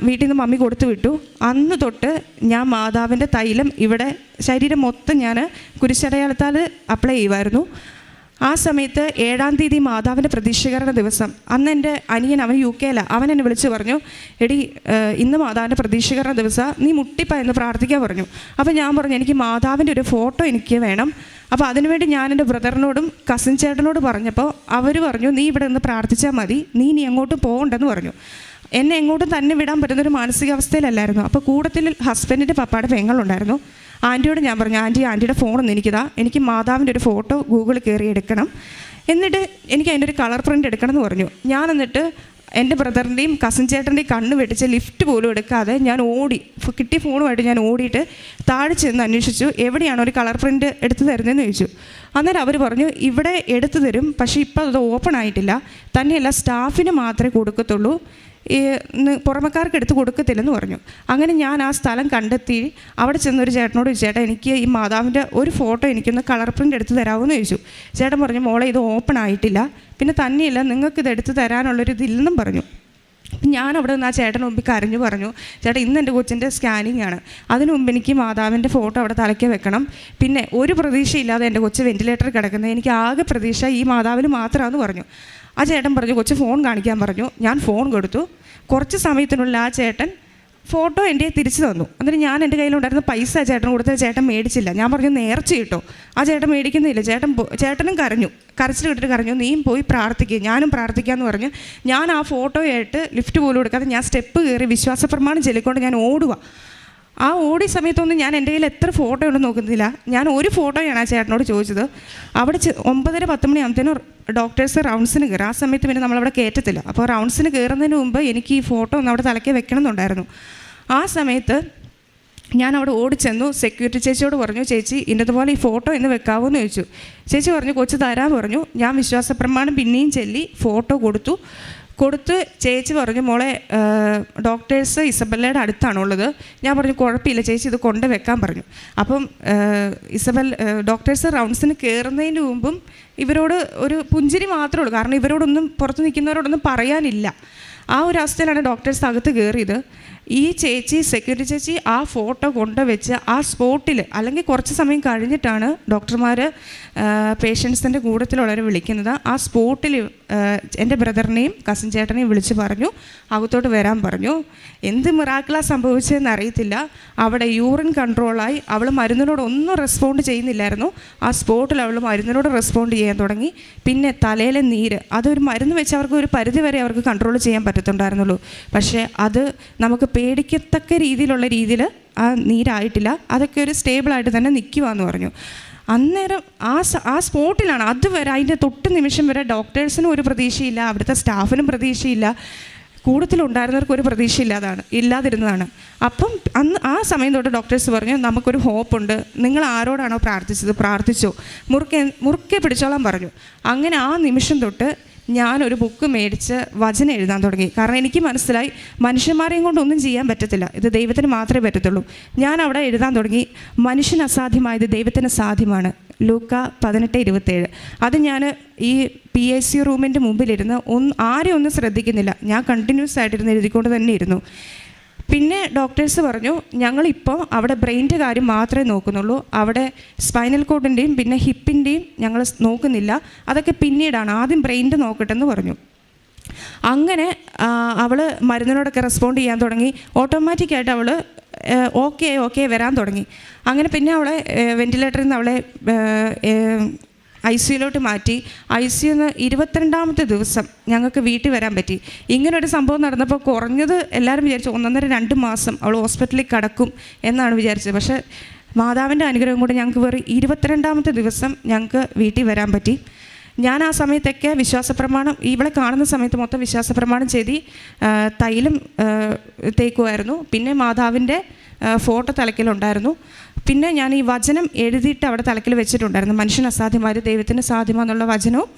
വീട്ടിൽ നിന്ന് മമ്മി കൊടുത്തു വിട്ടു. അന്ന് തൊട്ട് ഞാൻ മാതാവിൻ്റെ തൈലം ഇവിടെ ശരീരം മൊത്തം ഞാൻ കുരിശടയാളത്താൽ അപ്ലൈ ചെയ്യുമായിരുന്നു. ആ സമയത്ത് 7-ാം തീയതി മാതാവിൻ്റെ പ്രതീക്ഷീകരണ ദിവസം, അന്ന് എൻ്റെ അനിയൻ, അവൻ UK അവൻ എന്നെ വിളിച്ച് പറഞ്ഞു, എടി ഇന്ന് മാതാവിൻ്റെ പ്രതീക്ഷീകരണ ദിവസം, നീ മുട്ടിപ്പായെന്ന് പ്രാർത്ഥിക്കാൻ പറഞ്ഞു. അപ്പോൾ ഞാൻ പറഞ്ഞു, എനിക്ക് മാതാവിൻ്റെ ഒരു ഫോട്ടോ എനിക്ക് വേണം. അപ്പോൾ അതിനുവേണ്ടി ഞാൻ എൻ്റെ ബ്രദറിനോടും കസിൻ ചേട്ടനോട് പറഞ്ഞപ്പോൾ അവർ പറഞ്ഞു, നീ ഇവിടെ നിന്ന് പ്രാർത്ഥിച്ചാൽ മതി, നീ ഇനി എങ്ങോട്ടും പോകണ്ടെന്ന് പറഞ്ഞു. എന്നെ എങ്ങോട്ടും തന്നെ വിടാൻ പറ്റുന്നൊരു മാനസികാവസ്ഥയിലല്ലായിരുന്നു. അപ്പോൾ കൂട്ടത്തിൽ ഹസ്ബൻഡിൻ്റെ പപ്പായുടെ പെങ്ങളുണ്ടായിരുന്നു. ആൻറ്റിയോട് ഞാൻ പറഞ്ഞു, ആൻറ്റിയുടെ ഫോണൊന്നും എനിക്കിതാ, എനിക്ക് മാതാവിൻ്റെ ഒരു ഫോട്ടോ ഗൂഗിളിൽ കയറി എടുക്കണം, എന്നിട്ട് എനിക്ക് അതിൻ്റെ ഒരു കളർ പ്രിൻ്റ് എടുക്കണം എന്ന് പറഞ്ഞു. ഞാൻ എന്നിട്ട് എൻ്റെ ബ്രദറിൻ്റെയും കസിൻ ചേട്ടൻ്റെയും കണ്ണ് വെട്ടിച്ച് ലിഫ്റ്റ് പോലും എടുക്കാതെ ഞാൻ ഓടി, കിട്ടിയ ഫോണുമായിട്ട് ഞാൻ ഓടിയിട്ട് താഴെ ചെന്ന് അന്വേഷിച്ചു, എവിടെയാണ് ഒരു കളർ പ്രിൻ്റ് എടുത്തു തരുന്നതെന്ന് ചോദിച്ചു. അന്നേരം അവർ പറഞ്ഞു, ഇവിടെ എടുത്തു തരും, പക്ഷേ ഇപ്പോൾ അത് ഓപ്പൺ ആയിട്ടില്ല, തന്നെയല്ല സ്റ്റാഫിന് മാത്രമേ കൊടുക്കത്തുള്ളൂ, പുറമക്കാർക്ക് എടുത്ത് കൊടുക്കത്തില്ലെന്ന് പറഞ്ഞു. അങ്ങനെ ഞാൻ ആ സ്ഥലം കണ്ടെത്തി അവിടെ ചെന്നൊരു ചേട്ടനോട് ചോദിച്ചു, ചേട്ടാ എനിക്ക് ഈ മാതാവിൻ്റെ ഒരു ഫോട്ടോ എനിക്കൊന്ന് കളർ പ്രിൻ്റ് എടുത്ത് തരാമെന്ന് ചോദിച്ചു. ചേട്ടൻ പറഞ്ഞു, മോളെ ഇത് ഓപ്പൺ ആയിട്ടില്ല, പിന്നെ തന്നെയില്ല നിങ്ങൾക്കിത് എടുത്ത് തരാനുള്ളൊരിതില്ലെന്നും പറഞ്ഞു. ഞാൻ അവിടെ നിന്ന് ആ ചേട്ടന് മുമ്പിൽ കരഞ്ഞു പറഞ്ഞു, ചേട്ടാ ഇന്ന് എൻ്റെ കൊച്ചിൻ്റെ സ്കാനിങ് ആണ്, അതിനു മുമ്പ് എനിക്ക് മാതാവിൻ്റെ ഫോട്ടോ അവിടെ തലയ്ക്ക് വെക്കണം, പിന്നെ ഒരു പ്രതീക്ഷയില്ലാതെ എൻ്റെ കൊച്ച് വെൻറ്റിലേറ്ററിൽ കിടക്കുന്നത്, എനിക്ക് ആകെ പ്രതീക്ഷ ഈ മാതാവിൽ മാത്രമാണെന്ന് പറഞ്ഞു. ആ ചേട്ടൻ പറഞ്ഞു, കൊച്ച് ഫോൺ കാണിക്കാൻ പറഞ്ഞു. ഞാൻ ഫോൺ കൊടുത്തു. കുറച്ച് സമയത്തിനുള്ളിൽ ആ ചേട്ടൻ ഫോട്ടോ എൻ്റെ തിരിച്ചു തന്നു. എന്നിട്ട് ഞാൻ എൻ്റെ കയ്യിലുണ്ടായിരുന്ന പൈസ ചേട്ടൻ കൊടുത്ത ചേട്ടൻ മേടിച്ചില്ല. ഞാൻ പറഞ്ഞു, നേർച്ച കിട്ടോ. ആ ചേട്ടൻ മേടിക്കുന്നില്ല. ചേട്ടനും കരഞ്ഞു, കരച്ചിൽ കിട്ടിട്ട് കരഞ്ഞു, നീയും പോയി പ്രാർത്ഥിക്കുക, ഞാനും പ്രാർത്ഥിക്കാമെന്ന് പറഞ്ഞ് ഞാൻ ആ ഫോട്ടോയായിട്ട് ലിഫ്റ്റ് പോലും എടുക്കാതെ ഞാൻ സ്റ്റെപ്പ് കയറി വിശ്വാസ പ്രമാണം ചൊല്ലിക്കൊണ്ട് ഞാൻ ഓടുക. ആ ഓടിയ സമയത്തൊന്നും ഞാൻ എൻ്റെ കയ്യിൽ എത്ര ഫോട്ടോ ഉണ്ടെന്ന് നോക്കുന്നില്ല. ഞാൻ ഒരു ഫോട്ടോയാണ് ആ ചേട്ടനോട് ചോദിച്ചത്. അവിടെ 9:30-10 മണിയാകുമ്പോഴത്തേനും ഡോക്ടേഴ്സ് റൗണ്ട്സിന് കയറും. ആ സമയത്ത് പിന്നെ നമ്മളവിടെ കയറ്റത്തില്ല. അപ്പോൾ റൗണ്ട്സിന് കയറുന്നതിന് മുമ്പ് എനിക്ക് ഈ ഫോട്ടോ ഒന്ന് അവിടെ തലയ്ക്ക് വെക്കണം എന്നുണ്ടായിരുന്നു. ആ സമയത്ത് ഞാൻ അവിടെ ഓടിച്ചെന്നു. സെക്യൂരിറ്റി ചേച്ചിയോട് പറഞ്ഞു, ചേച്ചി ഇന്നതുപോലെ ഈ ഫോട്ടോ ഇന്ന് വെക്കാവോ എന്ന് ചോദിച്ചു. ചേച്ചി പറഞ്ഞു, കൊച്ചു തരാമെന്ന് പറഞ്ഞു. ഞാൻ വിശ്വാസപ്രമാണം പിന്നെയും ചൊല്ലി ഫോട്ടോ കൊടുത്ത് ചേച്ചി പറഞ്ഞു, മോളെ ഡോക്ടേഴ്സ് ഇസബല്ലയുടെ അടുത്താണുള്ളത്. ഞാൻ പറഞ്ഞു, കുഴപ്പമില്ല ചേച്ചി, ഇത് കൊണ്ട് വെക്കാൻ പറഞ്ഞു. അപ്പം ഡോക്ടേഴ്സ് റൗണ്ട്സിന് കയറുന്നതിന് മുമ്പും ഇവരോട് ഒരു പുഞ്ചിരി മാത്രമേ ഉള്ളൂ, കാരണം ഇവരോടൊന്നും പുറത്ത് നിൽക്കുന്നവരോടൊന്നും പറയാനില്ല. ആ ഒരു അവസ്ഥയിലാണ് ഡോക്ടേഴ്സ് അകത്ത് കയറിയത്. ഈ ചേച്ചി, സെക്യൂരിറ്റി ചേച്ചി ആ ഫോട്ടോ കൊണ്ടുവച്ച് ആ സ്പോട്ടിൽ, അല്ലെങ്കിൽ കുറച്ച് സമയം കഴിഞ്ഞിട്ടാണ് ഡോക്ടർമാർ പേഷ്യൻസിൻ്റെ കൂട്ടത്തിലുള്ളവരെ വിളിക്കുന്നത്. ആ സ്പോട്ടിൽ എൻ്റെ ബ്രദറിനെയും കസിൻ ചേട്ടനെയും വിളിച്ച് പറഞ്ഞു, അകത്തോട്ട് വരാൻ പറഞ്ഞു. എന്ത് മിറാക്കിളാണ് സംഭവിച്ചതെന്ന് അറിയത്തില്ല. അവിടെ യൂറിൻ കൺട്രോളായി. അവൾ മരുന്നിനോടൊന്നും റെസ്പോണ്ട് ചെയ്യുന്നില്ലായിരുന്നു. ആ സ്പോട്ടിൽ അവൾ മരുന്നിനോട് റെസ്പോണ്ട് ചെയ്യാൻ തുടങ്ങി. പിന്നെ തലയിലെ നീര്, അതൊരു മരുന്ന് വെച്ച് അവർക്ക് ഒരു പരിധി വരെ അവർക്ക് കൺട്രോൾ ചെയ്യാൻ പറ്റത്തുണ്ടായിരുന്നുള്ളൂ. പക്ഷേ അത് നമുക്ക് പേടിക്കത്തക്ക രീതിയിൽ ആ നീരായിട്ടില്ല. അതൊക്കെ ഒരു സ്റ്റേബിളായിട്ട് തന്നെ നിൽക്കുവാന്ന് പറഞ്ഞു. അന്നേരം ആ സ്പോട്ടിലാണ്. അതുവരെ അതിൻ്റെ തൊട്ട് നിമിഷം വരെ ഡോക്ടേഴ്സിനും ഒരു പ്രതീക്ഷയില്ല, അവിടുത്തെ സ്റ്റാഫിനും പ്രതീക്ഷയില്ല, കൂട്ടത്തിലുണ്ടായിരുന്നവർക്ക് ഒരു പ്രതീക്ഷ ഇല്ലാതിരുന്നതാണ്. അപ്പം അന്ന് ആ സമയം തൊട്ട് ഡോക്ടേഴ്സ് പറഞ്ഞു, നമുക്കൊരു ഹോപ്പുണ്ട്, നിങ്ങൾ ആരോടാണോ പ്രാർത്ഥിച്ചത് പ്രാർത്ഥിച്ചോ, മുറുക്കെ പിടിച്ചോളാൻ പറഞ്ഞു. അങ്ങനെ ആ നിമിഷം തൊട്ട് ഞാനൊരു ബുക്ക് മേടിച്ച് വചനം എഴുതാൻ തുടങ്ങി. കാരണം എനിക്ക് മനസ്സിലായി, മനുഷ്യന്മാരെയും കൊണ്ടൊന്നും ചെയ്യാൻ പറ്റത്തില്ല, ഇത് ദൈവത്തിന് മാത്രമേ പറ്റത്തുള്ളൂ. ഞാൻ അവിടെ എഴുതാൻ തുടങ്ങി, മനുഷ്യന് അസാധ്യമായത് ദൈവത്തിന് സാധ്യമാണ്, ലൂക്ക 18:27. അത് ഞാൻ ഈ PIC റൂമിൻ്റെ മുമ്പിലിരുന്ന് ആരെയും ഒന്നും ശ്രദ്ധിക്കുന്നില്ല, ഞാൻ കണ്ടിന്യൂസ് ആയിട്ടിരുന്ന് എഴുതിക്കൊണ്ട് തന്നെ ഇരുന്നു. പിന്നെ ഡോക്ടേഴ്സ് പറഞ്ഞു, ഞങ്ങളിപ്പോൾ അവിടെ ബ്രെയിൻ്റെ കാര്യം മാത്രമേ നോക്കുന്നുള്ളൂ, അവിടെ സ്പൈനൽ കോഡിൻ്റെയും പിന്നെ ഹിപ്പിൻ്റെയും ഞങ്ങൾ നോക്കുന്നില്ല, അതൊക്കെ പിന്നീടാണ്, ആദ്യം ബ്രെയിൻ്റെ നോക്കട്ടെന്ന് പറഞ്ഞു. അങ്ങനെ അവൾ മരുന്നിനോടൊക്കെ റെസ്പോണ്ട് ചെയ്യാൻ തുടങ്ങി. ഓട്ടോമാറ്റിക്കായിട്ട് അവൾ ഓക്കെ വരാൻ തുടങ്ങി. അങ്ങനെ പിന്നെ അവളെ വെൻറ്റിലേറ്ററിൽ നിന്ന് അവളെ ICUലോട്ട് മാറ്റി. ICUന്ന് 22ാമത്തെ ദിവസം ഞങ്ങൾക്ക് വീട്ടിൽ വരാൻ പറ്റി. ഇങ്ങനൊരു സംഭവം നടന്നപ്പോൾ കുറഞ്ഞത് എല്ലാവരും വിചാരിച്ചു 1.5-2 മാസം അവൾ ഹോസ്പിറ്റലിൽ കിടക്കും എന്നാണ് വിചാരിച്ചത്. പക്ഷേ മാതാവിൻ്റെ അനുഗ്രഹം കൊണ്ട് ഞങ്ങൾക്ക് വെറും 22ാമത്തെ ദിവസം ഞങ്ങൾക്ക് വീട്ടിൽ വരാൻ പറ്റി. ഞാൻ ആ സമയത്തൊക്കെ വിശ്വാസപ്രമാണം, ഇവളെ കാണുന്ന സമയത്ത് മൊത്തം വിശ്വാസപ്രമാണം ചെയ്ത് തൈലം തേക്കുമായിരുന്നു. പിന്നെ മാതാവിൻ്റെ ഫോട്ടോ തലയ്ക്കലുണ്ടായിരുന്നു. പിന്നെ ഞാൻ ഈ വചനം എഴുതിയിട്ട് അവിടെ തലയ്ക്കൽ വെച്ചിട്ടുണ്ടായിരുന്നു, മനുഷ്യന് അസാധ്യമായത് ദൈവത്തിന് സാധ്യമാണെന്നുള്ള വചനവും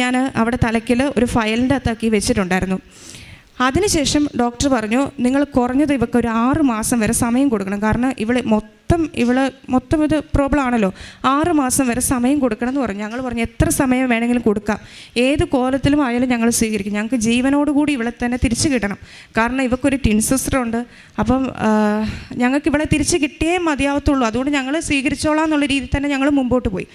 ഞാൻ അവിടെ തലയ്ക്കൽ ഒരു ഫയലിൻ്റെ അകത്താക്കി വെച്ചിട്ടുണ്ടായിരുന്നു. അതിനുശേഷം ഡോക്ടർ പറഞ്ഞു, നിങ്ങൾ കുറഞ്ഞത് ഇവർക്ക് ഒരു 6 മാസം വരെ സമയം കൊടുക്കണം, കാരണം ഇവൾ മൊത്തം മൊത്തം ഇത് പ്രോബ്ലം ആണല്ലോ. 6 മാസം വരെ സമയം കൊടുക്കണം എന്ന് പറഞ്ഞു. ഞങ്ങൾ പറഞ്ഞു എത്ര സമയം വേണമെങ്കിലും കൊടുക്കാം, ഏത് കോലത്തിലും ആയാലും ഞങ്ങൾ സ്വീകരിക്കും, ഞങ്ങൾക്ക് ജീവനോടുകൂടി ഇവളെ തന്നെ തിരിച്ചു കിട്ടണം. കാരണം ഇവക്കൊരു ട്വിൻ സിസ്റ്റർ ഉണ്ട്. അപ്പം ഞങ്ങൾക്ക് ഇവളെ തിരിച്ച് കിട്ടിയേ മതിയാവത്തുള്ളൂ, അതുകൊണ്ട് ഞങ്ങൾ സ്വീകരിച്ചോളാം എന്നുള്ള രീതിയിൽ തന്നെ ഞങ്ങൾ മുമ്പോട്ട് പോയി.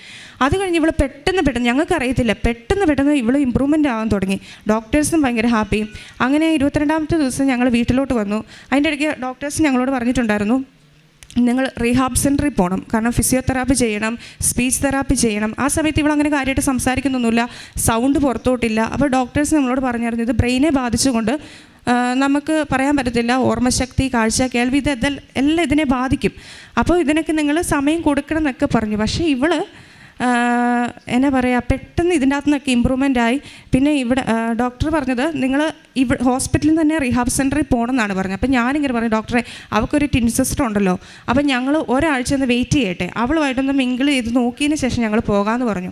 അത് കഴിഞ്ഞ് ഇവൾ പെട്ടെന്ന് ഞങ്ങൾക്കറിയത്തില്ല, പെട്ടെന്ന് ഇവൾ ഇമ്പ്രൂവ്മെൻ്റ് ആകാൻ തുടങ്ങി. ഡോക്ടേഴ്സും ഭയങ്കര ഹാപ്പിയും. അങ്ങനെ 22ാമത്തെ ദിവസം ഞങ്ങൾ വീട്ടിലോട്ട് വന്നു. അതിൻ്റെ ഇടയ്ക്ക് ഡോക്ടേഴ്സ് ഞങ്ങളോട് പറഞ്ഞിട്ടുണ്ടായിരുന്നു, നിങ്ങൾ റീഹാബ് സെൻറ്ററിൽ പോകണം, കാരണം ഫിസിയോതെറാപ്പി ചെയ്യണം, സ്പീച്ച് തെറാപ്പി ചെയ്യണം. ആ സമയത്ത് ഇവളങ്ങനെ കാര്യമായിട്ട് സംസാരിക്കുന്നൊന്നുമില്ല, സൗണ്ട് പുറത്തോട്ടില്ല. അപ്പോൾ ഡോക്ടേഴ്സ് നമ്മളോട് പറഞ്ഞായിരുന്നു, ഇത് ബ്രെയിനെ ബാധിച്ചുകൊണ്ട് നമുക്ക് പറയാൻ പറ്റത്തില്ല, ഓർമ്മശക്തി, കാഴ്ച, കേൾവി, എല്ലാം ഇതിനെ ബാധിക്കും. അപ്പോൾ ഇതിനൊക്കെ നിങ്ങൾ സമയം കൊടുക്കണം എന്നൊക്കെ പറഞ്ഞു. പക്ഷേ ഇവൾ എന്നാ പറയുക, പെട്ടെന്ന് ഇതിൻ്റെ അകത്തു നിന്നൊക്കെ ഇമ്പ്രൂവ്മെൻ്റ് ആയി. പിന്നെ ഇവിടെ ഡോക്ടർ പറഞ്ഞത് നിങ്ങൾ ഹോസ്പിറ്റലിൽ തന്നെ റീഹാബ് സെൻറ്ററിൽ പോകണം എന്നാണ് പറഞ്ഞത്. അപ്പം ഞാനിങ്ങനെ പറഞ്ഞു, ഡോക്ടറെ അവൾക്കൊരു ട്വിൻ സിസ്റ്റർ ഉണ്ടല്ലോ, അപ്പം ഞങ്ങൾ ഒരാഴ്ച ഒന്ന് വെയിറ്റ് ചെയ്യട്ടെ, അവളുമായിട്ടൊന്ന് മിങ്കിൾ ചെയ്ത് നോക്കിയതിന് ശേഷം ഞങ്ങൾ പോകാമെന്ന് പറഞ്ഞു.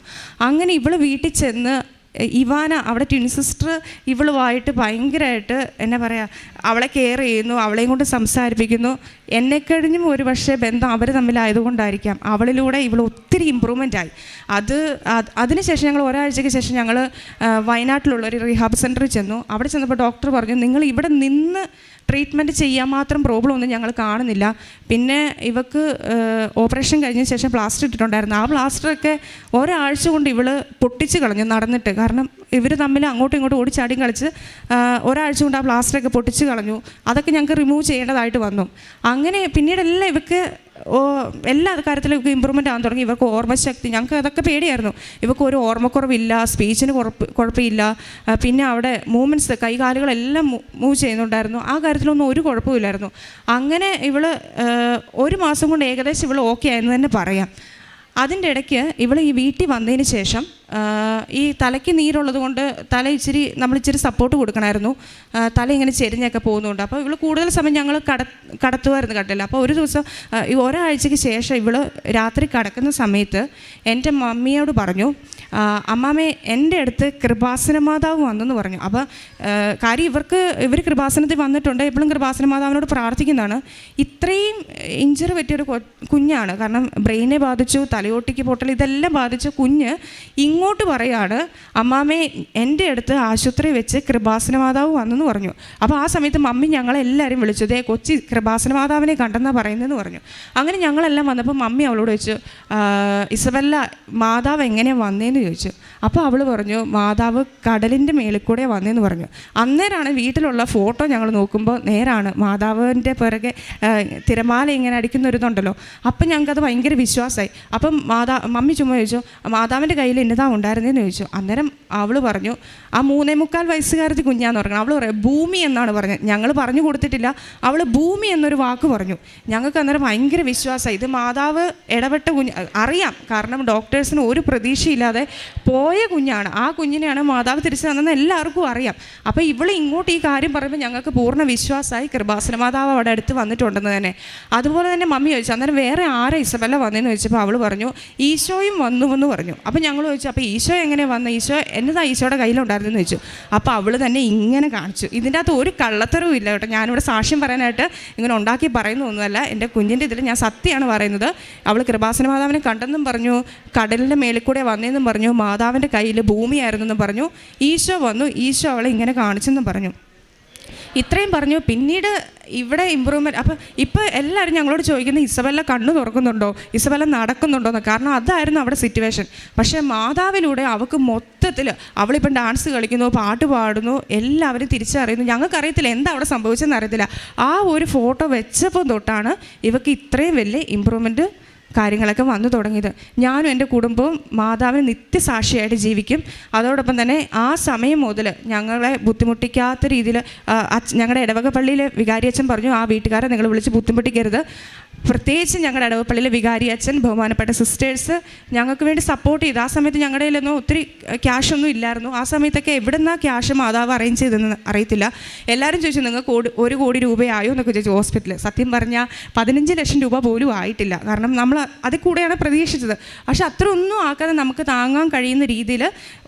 അങ്ങനെ ഇവൾ വീട്ടിൽ ചെന്ന് ഇവാന, അവിടെ ട്വിൻ സിസ്റ്റർ ഇവളുമായിട്ട് ഭയങ്കരമായിട്ട് എന്നാ പറയുക, അവളെ കെയർ ചെയ്യുന്നു, അവളെയും കൊണ്ട് സംസാരിപ്പിക്കുന്നു. എന്നെക്കഴിഞ്ഞും ഒരു പക്ഷേ ബന്ധം അവർ തമ്മിലായതുകൊണ്ടായിരിക്കാം അവളിലൂടെ ഇവൾ ഒത്തിരി ഇമ്പ്രൂവ്മെൻ്റ് ആയി. അതിനുശേഷം ഞങ്ങൾ ഒരാഴ്ചയ്ക്ക് ശേഷം ഞങ്ങൾ വയനാട്ടിലുള്ള ഒരു റീഹാബ് സെൻറ്ററിൽ ചെന്നു. അവിടെ ചെന്നപ്പോൾ ഡോക്ടർ പറഞ്ഞു, നിങ്ങൾ ഇവിടെ നിന്ന് ട്രീറ്റ്മെൻറ്റ് ചെയ്യാൻ മാത്രം പ്രോബ്ലം ഒന്നും ഞങ്ങൾ കാണുന്നില്ല. പിന്നെ ഇവക്ക് ഓപ്പറേഷൻ കഴിഞ്ഞ ശേഷം പ്ലാസ്റ്റർ ഇട്ടിട്ടുണ്ടായിരുന്നു. ആ പ്ലാസ്റ്ററൊക്കെ ഒരാഴ്ച കൊണ്ട് ഇവൾ പൊട്ടിച്ച് കളഞ്ഞു നടന്നിട്ട്. കാരണം ഇവർ തമ്മിൽ അങ്ങോട്ടും ഇങ്ങോട്ടും ഓടിച്ചാടിയും കളിച്ച് ഒരാഴ്ച കൊണ്ട് ആ പ്ലാസ്റ്ററൊക്കെ പൊട്ടിച്ച് കളഞ്ഞു. അതൊക്കെ ഞങ്ങൾക്ക് റിമൂവ് ചെയ്യേണ്ടതായിട്ട് വന്നു. അങ്ങനെ പിന്നീടെല്ലാം ഇവക്ക് എല്ലാ കാര്യത്തിലും ഇവർക്ക് ഇമ്പ്രൂവ്മെൻ്റ് ആകാൻ തുടങ്ങി. ഇവർക്ക് ഓർമ്മശക്തി, ഞങ്ങൾക്ക് അതൊക്കെ പേടിയായിരുന്നു. ഇവർക്ക് ഒരു ഓർമ്മക്കുറവില്ല, സ്പീച്ചിന് കുഴപ്പമില്ല. പിന്നെ അവിടെ മൂവ്മെൻറ്റ്സ്, കൈകാലുകളെല്ലാം മൂവ് ചെയ്യുന്നുണ്ടായിരുന്നു. ആ കാര്യത്തിലൊന്നും ഒരു കുഴപ്പമില്ലായിരുന്നു. അങ്ങനെ ഇവൾ 1 മാസം കൊണ്ട് ഏകദേശം ഇവൾ ഓക്കെ ആയെന്ന് തന്നെ പറയാം. അതിൻ്റെ ഇടയ്ക്ക് ഇവൾ ഈ വീട്ടിൽ വന്നതിന് ശേഷം ഈ തലയ്ക്ക് നീരുള്ളത് കൊണ്ട് നമ്മളിച്ചിരി സപ്പോർട്ട് കൊടുക്കണമായിരുന്നു. തല ഇങ്ങനെ ചെരിഞ്ഞൊക്കെ പോകുന്നുണ്ട്. അപ്പോൾ ഇവൾ കൂടുതൽ സമയം ഞങ്ങൾ കടത്തുമായിരുന്നു കട്ടില്ല. അപ്പോൾ ഒരു ദിവസം ഒരാഴ്ചയ്ക്ക് ശേഷം ഇവൾ രാത്രി കിടക്കുന്ന സമയത്ത് എൻ്റെ മമ്മിയോട് പറഞ്ഞു, അമ്മാമ്മേ എൻ്റെ അടുത്ത് കൃപാസന മാതാവ് വന്നെന്ന് പറഞ്ഞു. അപ്പോൾ കാര്യം ഇവർ കൃപാസനത്തിൽ വന്നിട്ടുണ്ട്, എപ്പോഴും കൃപാസന മാതാവിനോട് പ്രാർത്ഥിക്കുന്നതാണ്. ഇത്രയും ഇഞ്ചറി പറ്റിയൊരു കുഞ്ഞാണ്, കാരണം ബ്രെയിനെ ബാധിച്ചു, തലയോട്ടിക്ക് പൊട്ടൽ, ഇതെല്ലാം ബാധിച്ച കുഞ്ഞ് ഇങ്ങോട്ട് പറയാണ്, അമ്മാമ്മേ എൻ്റെ അടുത്ത് ആശുപത്രി വെച്ച് കൃപാസന മാതാവ് വന്നെന്ന് പറഞ്ഞു. അപ്പോൾ ആ സമയത്ത് മമ്മി ഞങ്ങളെല്ലാവരും വിളിച്ചു, ദേ കൊച്ചി കൃപാസന മാതാവിനെ കണ്ടെന്നാണ് പറയുന്നതെന്ന് പറഞ്ഞു. അങ്ങനെ ഞങ്ങളെല്ലാം വന്നപ്പോൾ മമ്മി അവളോട് ചോദിച്ചു, ഇസബെല്ല മാതാവ് എങ്ങനെയാണ് വന്നതെന്ന് ചോദിച്ചു. അപ്പോൾ അവൾ പറഞ്ഞു, മാതാവ് കടലിൻ്റെ മേളിൽ കൂടെ വന്നതെന്ന് പറഞ്ഞു. അന്നേരമാണ് വീട്ടിലുള്ള ഫോട്ടോ ഞങ്ങൾ നോക്കുമ്പോൾ നേരാണ്, മാതാവിൻ്റെ പിറകെ തിരമാല ഇങ്ങനെ അടിക്കുന്നൊരിതുണ്ടല്ലോ. അപ്പം ഞങ്ങൾക്കത് ഭയങ്കര വിശ്വാസമായി. അപ്പം മമ്മി ചുമ്മാ ചോദിച്ചു, മാതാവിൻ്റെ കയ്യിൽ എന്നതാ ഉണ്ടായിരുന്നതെന്ന് ചോദിച്ചു. അന്നേരം അവൾ പറഞ്ഞു, ആ 3.25 വയസ്സുകാരത്തി കുഞ്ഞാന്ന് പറഞ്ഞു. അവൾ പറയാം ഭൂമി എന്നാണ് പറഞ്ഞത്. ഞങ്ങൾ പറഞ്ഞു കൊടുത്തിട്ടില്ല, അവൾ ഭൂമി എന്നൊരു വാക്ക് പറഞ്ഞു. ഞങ്ങൾക്ക് അന്നേരം ഭയങ്കര വിശ്വാസമായി, ഇത് മാതാവ് ഇടപെട്ട കുഞ്ഞ്. അറിയാം, കാരണം ഡോക്ടേഴ്സിന് ഒരു പ്രതീക്ഷയില്ലാതെ പോയ കുഞ്ഞാണ്. ആ കുഞ്ഞിനെയാണ് മാതാവ് തിരിച്ചു തന്നെന്ന് എല്ലാവർക്കും അറിയാം. അപ്പോൾ ഇവൾ ഇങ്ങോട്ട് ഈ കാര്യം പറയുമ്പോൾ ഞങ്ങൾക്ക് പൂർണ്ണ വിശ്വാസമായി, കൃപാസന മാതാവ് അവിടെ അടുത്ത് വന്നിട്ടുണ്ടെന്ന് തന്നെ. അതുപോലെ തന്നെ മമ്മി ചോദിച്ചു, അന്നേരം വേറെ ആരാ ഇസബെല്ല വന്നതെന്ന് ചോദിച്ചപ്പോൾ അവൾ പറഞ്ഞു, ഈശോയും വന്നു എന്ന് പറഞ്ഞു. അപ്പോൾ ഞങ്ങൾ ചോദിച്ചു, അപ്പോൾ ഈശോ എങ്ങനെ വന്നു, ഈശോ എന്നതാ ഈശോയുടെ കയ്യിലുണ്ടായിരുന്നെന്ന് ചോദിച്ചു. അപ്പോൾ അവൾ തന്നെ ഇങ്ങനെ കാണിച്ചു. ഇതിൻ്റെ അകത്ത് ഒരു കള്ളത്തരവും ഇല്ല കേട്ടോ, ഞാനിവിടെ സാക്ഷ്യം പറയാനായിട്ട് ഇങ്ങനെ ഉണ്ടാക്കി പറയുന്നൊന്നുമല്ല. എൻ്റെ കുഞ്ഞിൻ്റെ ഇതിൽ ഞാൻ സത്യമാണ് പറയുന്നത്. അവൾ കൃപാസന മാതാവിനെ കണ്ടെന്നും പറഞ്ഞു, കടലിൻ്റെ മേളിൽ കൂടെ വന്നതെന്നും പറഞ്ഞു, മാതാവിൻ്റെ കയ്യിൽ ഭൂമിയായിരുന്നെന്നും പറഞ്ഞു, ഈശോ വന്നു, ഈശോ അവളെ ഇങ്ങനെ കാണിച്ചെന്നും പറഞ്ഞു. ഇത്രയും പറഞ്ഞു. പിന്നീട് ഇവിടെ ഇമ്പ്രൂവ്മെൻറ്റ്. അപ്പോൾ ഇപ്പോൾ എല്ലാവരും ഞങ്ങളോട് ചോദിക്കുന്നത്, ഇസബെല്ല കണ്ണു തുറക്കുന്നുണ്ടോ, ഇസബെല്ല നടക്കുന്നുണ്ടോ എന്ന്. കാരണം അതായിരുന്നു അവിടെ സിറ്റുവേഷൻ. പക്ഷേ മാതാവിലൂടെ അവൾക്ക് മൊത്തത്തിൽ അവളിപ്പം ഡാൻസ് കളിക്കുന്നു, പാട്ട് പാടുന്നു, എല്ലാവരും തിരിച്ചറിയുന്നു. ഞങ്ങൾക്കറിയത്തില്ല എന്താ അവിടെ സംഭവിച്ചതെന്ന് അറിയത്തില്ല. ആ ഒരു ഫോട്ടോ വെച്ചപ്പോൾ തൊട്ടാണ് ഇവൾക്ക് ഇത്രയും വലിയ ഇമ്പ്രൂവ്മെൻറ്റ് കാര്യങ്ങളൊക്കെ വന്നു തുടങ്ങിയത്. ഞാനും എൻ്റെ കുടുംബവും മാതാവിന് നിത്യസാക്ഷിയായിട്ട് ജീവിക്കും. അതോടൊപ്പം തന്നെ ആ സമയം മുതൽ ഞങ്ങളെ ബുദ്ധിമുട്ടിക്കാത്ത രീതിയിൽ ഞങ്ങളുടെ ഇടവക പള്ളിയിലെ വികാരി അച്ഛൻ പറഞ്ഞു, ആ വീട്ടുകാരെ നിങ്ങൾ വിളിച്ച് ബുദ്ധിമുട്ടിക്കരുത്. പ്രത്യേകിച്ച് ഞങ്ങളുടെ ഇടവപ്പള്ളിയിലെ വികാരി അച്ഛൻ, ബഹുമാനപ്പെട്ട സിസ്റ്റേഴ്സ് ഞങ്ങൾക്ക് വേണ്ടി സപ്പോർട്ട് ചെയ്തു. ആ സമയത്ത് ഞങ്ങളുടെ കയ്യിലൊന്നും ഒത്തിരി ക്യാഷൊന്നും ഇല്ലായിരുന്നു. ആ സമയത്തൊക്കെ എവിടെ നിന്നാണ് ക്യാഷ് മാതാവ് അറേഞ്ച് ചെയ്തതെന്ന് അറിയത്തില്ല. എല്ലാവരും ചോദിച്ചു, നിങ്ങൾക്ക് 1 കോടി രൂപയായോ എന്നൊക്കെ ചോദിച്ചു ഹോസ്പിറ്റലിൽ. സത്യം പറഞ്ഞാൽ 15 ലക്ഷം രൂപ പോലും ആയിട്ടില്ല. കാരണം നമ്മൾ അതിൽ കൂടെയാണ് പ്രതീക്ഷിച്ചത്. പക്ഷെ അത്ര ഒന്നും ആക്കാതെ നമുക്ക് താങ്ങാൻ കഴിയുന്ന രീതിയിൽ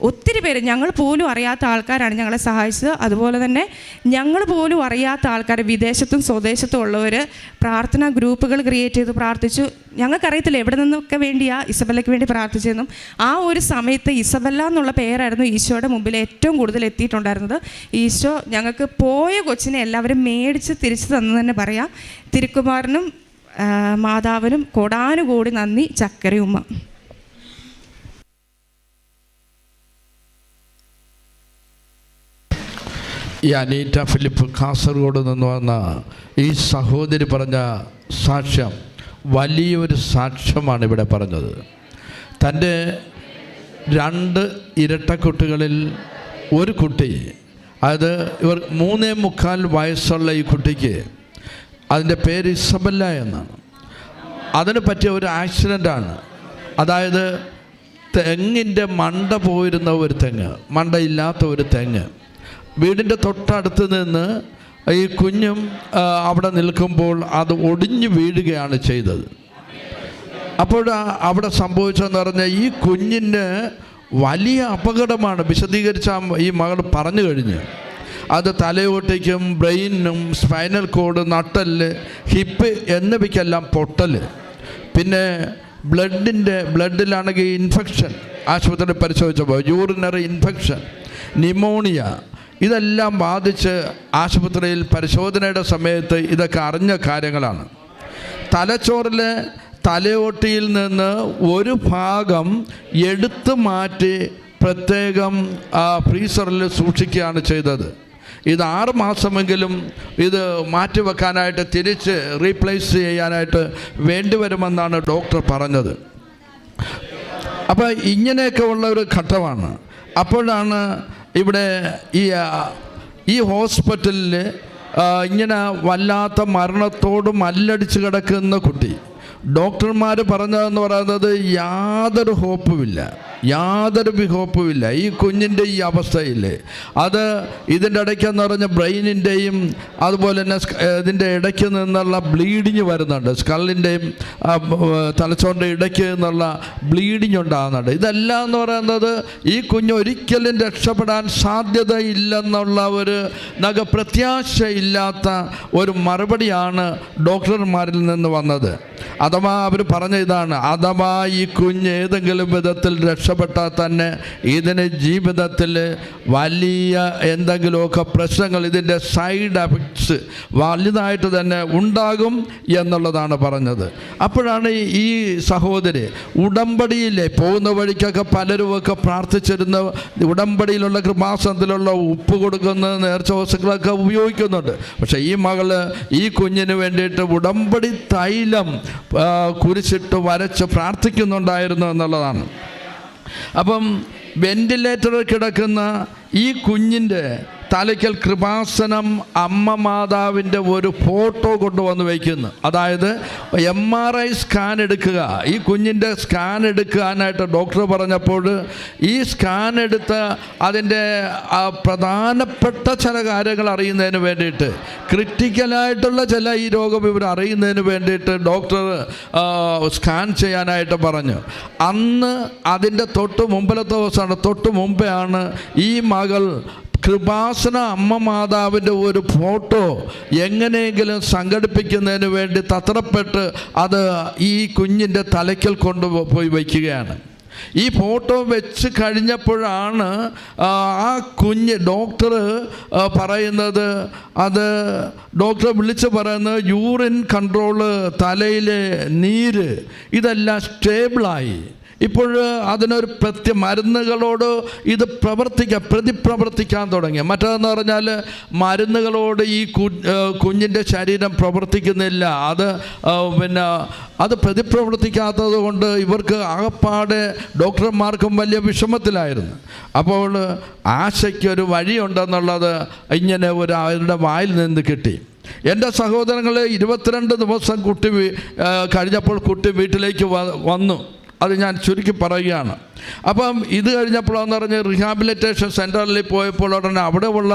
ഒത്തിരി പേര്, ഞങ്ങൾ പോലും അറിയാത്ത ആൾക്കാരാണ് ഞങ്ങളെ സഹായിച്ചത്. അതുപോലെ തന്നെ ഞങ്ങൾ പോലും അറിയാത്ത ആൾക്കാർ, വിദേശത്തും സ്വദേശത്തും ഉള്ളവർ പ്രാർത്ഥനാ ഗ്രൂപ്പുകൾ ലിസ്റ്റുകൾ ക്രിയേറ്റ് ചെയ്ത് പ്രാർത്ഥിച്ചു. ഞങ്ങൾക്കറിയത്തില്ല എവിടെ നിന്നൊക്കെ വേണ്ടിയാണ് ഇസബല്ലയ്ക്ക് വേണ്ടി പ്രാർത്ഥിച്ചതെന്നും. ആ ഒരു സമയത്ത് ഇസബല്ല എന്നുള്ള പേരായിരുന്നു ഈശോയുടെ മുമ്പിൽ ഏറ്റവും കൂടുതൽ എത്തിയിട്ടുണ്ടായിരുന്നത്. ഈശോ ഞങ്ങൾക്ക് പോയ കൊച്ചിനെ എല്ലാവരും മേടിച്ച് തിരിച്ചു തന്നു തന്നെ പറയാം. തിരുക്കുമാരനും മാതാവിനും കോടാനുകൂടി നന്ദി. ചക്കരയുമ്മ. ഈ അനീറ്റ ഫിലിപ്പ് കാസർഗോഡ് നിന്ന് വന്ന ഈ സഹോദരി പറഞ്ഞ സാക്ഷ്യം വലിയൊരു സാക്ഷ്യമാണ് ഇവിടെ പറഞ്ഞത്. തൻ്റെ 2 ഇരട്ടക്കുട്ടികളിൽ ഒരു കുട്ടി, അതായത് ഇവർ 3.25 വയസ്സുള്ള ഈ കുട്ടിക്ക് അതിൻ്റെ പേര് ഇസബല്ല എന്നാണ്. അതിന് പറ്റിയ ഒരു ആക്സിഡൻ്റാണ്. അതായത് തെങ്ങിൻ്റെ മണ്ട പോയിരുന്ന ഒരു തെങ്ങ്, മണ്ടയില്ലാത്ത ഒരു തെങ്ങ്, വീടിൻ്റെ തൊട്ടടുത്ത് നിന്ന് ഈ കുഞ്ഞും അവിടെ നിൽക്കുമ്പോൾ അത് ഒടിഞ്ഞു വീഴുകയാണ് ചെയ്തത്. അപ്പോൾ അവിടെ സംഭവിച്ചതെന്ന് പറഞ്ഞാൽ ഈ കുഞ്ഞിന് വലിയ അപകടമാണ്. വിശദീകരിച്ച ഈ മകൾ പറഞ്ഞു കഴിഞ്ഞ് അത് തലയോട്ടേക്കും ബ്രെയിനും സ്പൈനൽ കോഡ്, നട്ടല്, ഹിപ്പ് എന്നിവയ്ക്കെല്ലാം പൊട്ടൽ, പിന്നെ ബ്ലഡിലാണെങ്കിൽ ഇൻഫെക്ഷൻ, ആശുപത്രിയിൽ പരിശോധിച്ചപ്പോൾ യൂറിനറി ഇൻഫെക്ഷൻ, ന്യൂമോണിയ, ഇതെല്ലാം ബാധിച്ച് ആശുപത്രിയിൽ പരിശോധനയുടെ സമയത്ത് ഇതൊക്കെ അറിഞ്ഞ കാര്യങ്ങളാണ്. തലച്ചോറിലെ തലയോട്ടിയിൽ നിന്ന് ഒരു ഭാഗം എടുത്തു മാറ്റി പ്രത്യേകം ഫ്രീസറിൽ സൂക്ഷിക്കുകയാണ് ചെയ്തത്. ഇത് 6 മാസമെങ്കിലും ഇത് മാറ്റിവെക്കാനായിട്ട്, തിരിച്ച് റീപ്ലേസ് ചെയ്യാനായിട്ട് വേണ്ടിവരുമെന്നാണ് ഡോക്ടർ പറഞ്ഞത്. അപ്പോൾ ഇങ്ങനെയൊക്കെ ഉള്ള ഒരു ഘട്ടമാണ്. അപ്പോഴാണ് ഇവിടെ ഈ ഹോസ്പിറ്റലിൽ ഇങ്ങനെ വല്ലാത്ത മരണത്തോട് മല്ലടിച്ച് കിടക്കുന്ന കുട്ടി, ഡോക്ടർമാർ പറഞ്ഞതെന്ന് പറയുന്നത് യാതൊരു ഹോപ്പുമില്ല, യാതൊരു ഹോപ്പുമില്ല ഈ കുഞ്ഞിൻ്റെ ഈ അവസ്ഥയിൽ. അത് ഇതിൻ്റെ ഇടയ്ക്കെന്ന് പറഞ്ഞാൽ ബ്രെയിനിൻ്റെയും അതുപോലെ തന്നെ ഇതിൻ്റെ ഇടയ്ക്ക് നിന്നുള്ള ബ്ലീഡിങ് വരുന്നുണ്ട്, സ്കള്ളിൻ്റെയും തലച്ചോറിൻ്റെ ഇടയ്ക്ക് നിന്നുള്ള ബ്ലീഡിങ് ഉണ്ടാകുന്നുണ്ട്. ഇതെല്ലാം എന്ന് പറയുന്നത് ഈ കുഞ്ഞ് ഒരിക്കലും രക്ഷപ്പെടാൻ സാധ്യതയില്ലെന്നുള്ള ഒരു പ്രത്യാശയില്ലാത്ത ഒരു മറുപടിയാണ് ഡോക്ടർമാരിൽ നിന്ന് വന്നത്. അഥവാ അവർ പറഞ്ഞ ഇതാണ്, അഥവാ ഈ കുഞ്ഞ് ഏതെങ്കിലും വിധത്തിൽ രക്ഷപ്പെട്ടാൽ തന്നെ ഇതിന് ജീവിതത്തിൽ വലിയ എന്തെങ്കിലുമൊക്കെ പ്രശ്നങ്ങൾ, ഇതിൻ്റെ സൈഡ് എഫക്ട്സ് വലുതായിട്ട് തന്നെ ഉണ്ടാകും എന്നുള്ളതാണ് പറഞ്ഞത്. അപ്പോഴാണ് ഈ സഹോദരി ഉടമ്പടിയിലെ പോകുന്ന വഴിക്കൊക്കെ പലരുമൊക്കെ പ്രാർത്ഥിച്ചിരുന്ന ഉടമ്പടിയിലുള്ള കൃപാസനത്തിലുള്ള ഉപ്പ് കൊടുക്കുന്ന നേർച്ച വസ്തുക്കളൊക്കെ ഉപയോഗിക്കുന്നുണ്ട്. പക്ഷേ ഈ മകള് ഈ കുഞ്ഞിന് വേണ്ടിയിട്ട് ഉടമ്പടി തൈലം കുരിശിട്ട് വരച്ച് പ്രാർത്ഥിക്കുന്നുണ്ടായിരുന്നു എന്നുള്ളതാണ്. അപ്പം വെന്റിലേറ്ററിൽ കിടക്കുന്ന ഈ കുഞ്ഞിൻ്റെ തലയ്ക്കൽ കൃപാസനം അമ്മ മാതാവിൻ്റെ ഒരു ഫോട്ടോ കൊണ്ടുവന്ന് വയ്ക്കുന്നു. അതായത് MRI സ്കാൻ എടുക്കുക, ഈ കുഞ്ഞിൻ്റെ സ്കാൻ എടുക്കാനായിട്ട് ഡോക്ടർ പറഞ്ഞപ്പോൾ ഈ സ്കാൻ എടുത്ത് അതിൻ്റെ പ്രധാനപ്പെട്ട ചില കാര്യങ്ങൾ അറിയുന്നതിന് വേണ്ടിയിട്ട്, ക്രിട്ടിക്കലായിട്ടുള്ള ചില ഈ രോഗവിവരം അറിയുന്നതിന് വേണ്ടിയിട്ട് ഡോക്ടർ സ്കാൻ ചെയ്യാനായിട്ട് പറഞ്ഞു. അന്ന് അതിൻ്റെ മുമ്പിലത്തെ ദിവസമാണ്, മുമ്പേ ആണ് ഈ മകൾ കൃപാസന അമ്മ മാതാവിൻ്റെ ഒരു ഫോട്ടോ എങ്ങനെയെങ്കിലും സംഘടിപ്പിക്കുന്നതിന് വേണ്ടി തത്രപ്പെട്ട് അത് ഈ കുഞ്ഞിൻ്റെ തലയ്ക്കൽ കൊണ്ടുപോയി വയ്ക്കുകയാണ്. ഈ ഫോട്ടോ വെച്ച് കഴിഞ്ഞപ്പോഴാണ് ആ കുഞ്ഞ് ഡോക്ടർ പറയുന്നത്, അത് ഡോക്ടർ വിളിച്ച് പറയുന്നത് യൂറിൻ കൺട്രോള്, തലയിലെ നീര് ഇതെല്ലാം സ്റ്റേബിളായി. ഇപ്പോൾ അതിനൊരു മരുന്നുകളോട് ഇത് പ്രതിപ്രവർത്തിക്കാൻ തുടങ്ങി. മറ്റേതെന്ന് പറഞ്ഞാൽ മരുന്നുകളോട് ഈ കുഞ്ഞിൻ്റെ ശരീരം പ്രവർത്തിക്കുന്നില്ല. അത് പ്രതിപ്രവർത്തിക്കാത്തത് കൊണ്ട് ഇവർക്ക് ആകപ്പാടെ ഡോക്ടർമാർക്കും വലിയ വിഷമത്തിലായിരുന്നു. അപ്പോൾ ആശയ്ക്കൊരു വഴിയുണ്ടെന്നുള്ളത് ഇങ്ങനെ അവരുടെ വായിൽ നിന്ന് കിട്ടി. എൻ്റെ സഹോദരങ്ങളെ 22 ദിവസം കുട്ടി കഴിഞ്ഞപ്പോൾ കുട്ടി വീട്ടിലേക്ക് വന്നു. അത് ഞാൻ ചുരുക്കി പറയുകയാണ്. അപ്പം ഇത് കഴിഞ്ഞപ്പോഴെന്ന് പറഞ്ഞ് റീഹാബിലിറ്റേഷൻ സെൻറ്ററിൽ പോയപ്പോൾ ഉടനെ അവിടെ ഉള്ള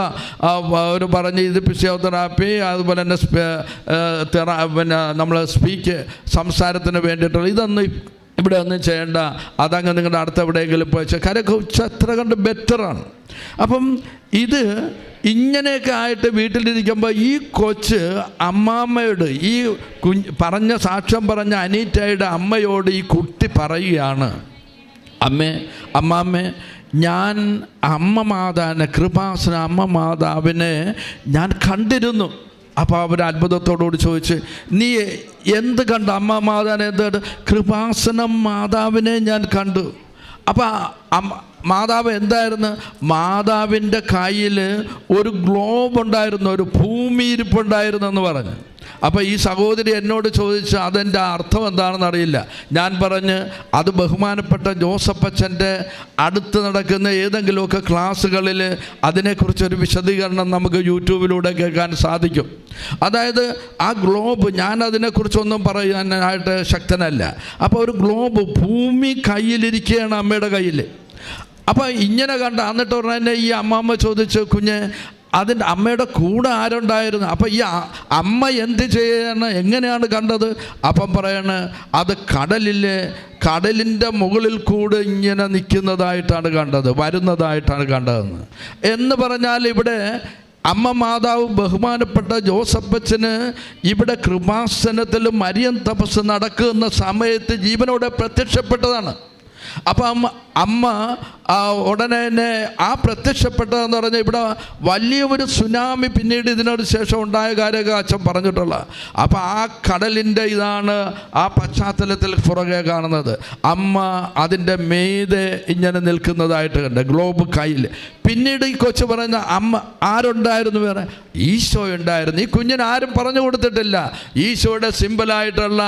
ഒരു പറഞ്ഞ് ഇത് ഫിസിയോതെറാപ്പി, അതുപോലെ തന്നെ നമ്മൾ സംസാരത്തിന് വേണ്ടിയിട്ടുള്ള ഇതൊന്നും ഇവിടെ ഒന്നും ചെയ്യേണ്ട, അതങ്ങ് നിങ്ങളുടെ അടുത്ത് എവിടെയെങ്കിലും പോയി കരയൊക്കെ എത്ര കണ്ട് ബെറ്ററാണ്. അപ്പം ഇത് ഇങ്ങനെയൊക്കെ ആയിട്ട് വീട്ടിലിരിക്കുമ്പോൾ ഈ കൊച്ച് അമ്മാമ്മയോട്, ഈ പറഞ്ഞ സാക്ഷ്യം പറഞ്ഞ അനീറ്റയുടെ അമ്മയോട് ഈ കുട്ടി പറയുകയാണ്, അമ്മാമ്മേ ഞാൻ കൃപാസന അമ്മ മാതാവിനെ ഞാൻ കണ്ടിരുന്നു. അപ്പോൾ അവർ അത്ഭുതത്തോടുകൂടി ചോദിച്ച്, നീ എന്ത് കണ്ടു? അമ്മ മാതാവിനെ എന്ത്? കൃപാസനം മാതാവിനെ ഞാൻ കണ്ടു. അപ്പോൾ മാതാവ് എന്തായിരുന്നു? മാതാവിൻ്റെ കയ്യിൽ ഒരു ഗ്ലോബ് ഉണ്ടായിരുന്നു, ഒരു ഭൂമി ഇരിപ്പുണ്ടായിരുന്നു എന്ന് പറഞ്ഞു. അപ്പോൾ ഈ സഹോദരി എന്നോട് ചോദിച്ചു അതെൻ്റെ അർത്ഥം എന്താണെന്ന് അറിയില്ല. ഞാൻ പറഞ്ഞ് അത് ബഹുമാനപ്പെട്ട ജോസഫച്ചൻ്റെ അടുത്ത് നടക്കുന്ന ഏതെങ്കിലുമൊക്കെ ക്ലാസ്സുകളിൽ അതിനെക്കുറിച്ചൊരു വിശദീകരണം നമുക്ക് യൂട്യൂബിലൂടെ കേൾക്കാൻ സാധിക്കും. അതായത് ആ ഗ്ലോബ്, ഞാൻ അതിനെക്കുറിച്ചൊന്നും പറയാനായിട്ട് ശക്തനല്ല. അപ്പോൾ ഒരു ഗ്ലോബ് ഭൂമി കയ്യിലിരിക്കുകയാണ്, അമ്മയുടെ കയ്യിൽ. അപ്പോൾ ഇങ്ങനെ കണ്ട, എന്നിട്ട് ഉടനെ ഈ അമ്മാമ്മ ചോദിച്ചു, കുഞ്ഞ് അതിൻ്റെ അമ്മയുടെ കൂടെ ആരുണ്ടായിരുന്നു? അപ്പം ഈ അമ്മ എന്ത് ചെയ്യാണ്, എങ്ങനെയാണ് കണ്ടത്? അപ്പം പറയാണ്, അത് കടലിൻ്റെ മുകളിൽ കൂടെ ഇങ്ങനെ നിൽക്കുന്നതായിട്ടാണ് കണ്ടത്, വരുന്നതായിട്ടാണ് കണ്ടതെന്ന്. എന്ന് പറഞ്ഞാൽ ഇവിടെ അമ്മ മാതാവ് ബഹുമാനപ്പെട്ട ജോസഫച്ചന് ഇവിടെ കൃപാസനത്തിൽ മരിയൻ തപസ് നടക്കുന്ന സമയത്ത് ജീവനോടെ പ്രത്യക്ഷപ്പെട്ടതാണ്. അപ്പം അമ്മ ഉടനെ തന്നെ ആ പ്രത്യക്ഷപ്പെട്ടതെന്ന് പറഞ്ഞാൽ ഇവിടെ വലിയൊരു സുനാമി പിന്നീട് ഇതിനോട് ശേഷം ഉണ്ടായ കാര്യമൊക്കെ അച്ഛൻ പറഞ്ഞിട്ടുള്ള. അപ്പോൾ ആ കടലിൻ്റെ ഇതാണ് ആ പശ്ചാത്തലത്തിൽ പുറകെ കാണുന്നത്. അമ്മ അതിൻ്റെ മീതെ ഇങ്ങനെ നിൽക്കുന്നതായിട്ട് കണ്ട്, ഗ്ലോബ് കയ്യിൽ. പിന്നീട് ഈ കൊച്ചു പറയുന്ന അമ്മ ആരുണ്ടായിരുന്നു? വേറെ ഈശോ ഉണ്ടായിരുന്നു. ഈ കുഞ്ഞിന് ആരും പറഞ്ഞു കൊടുത്തിട്ടില്ല. ഈശോയുടെ സിമ്പിളായിട്ടുള്ള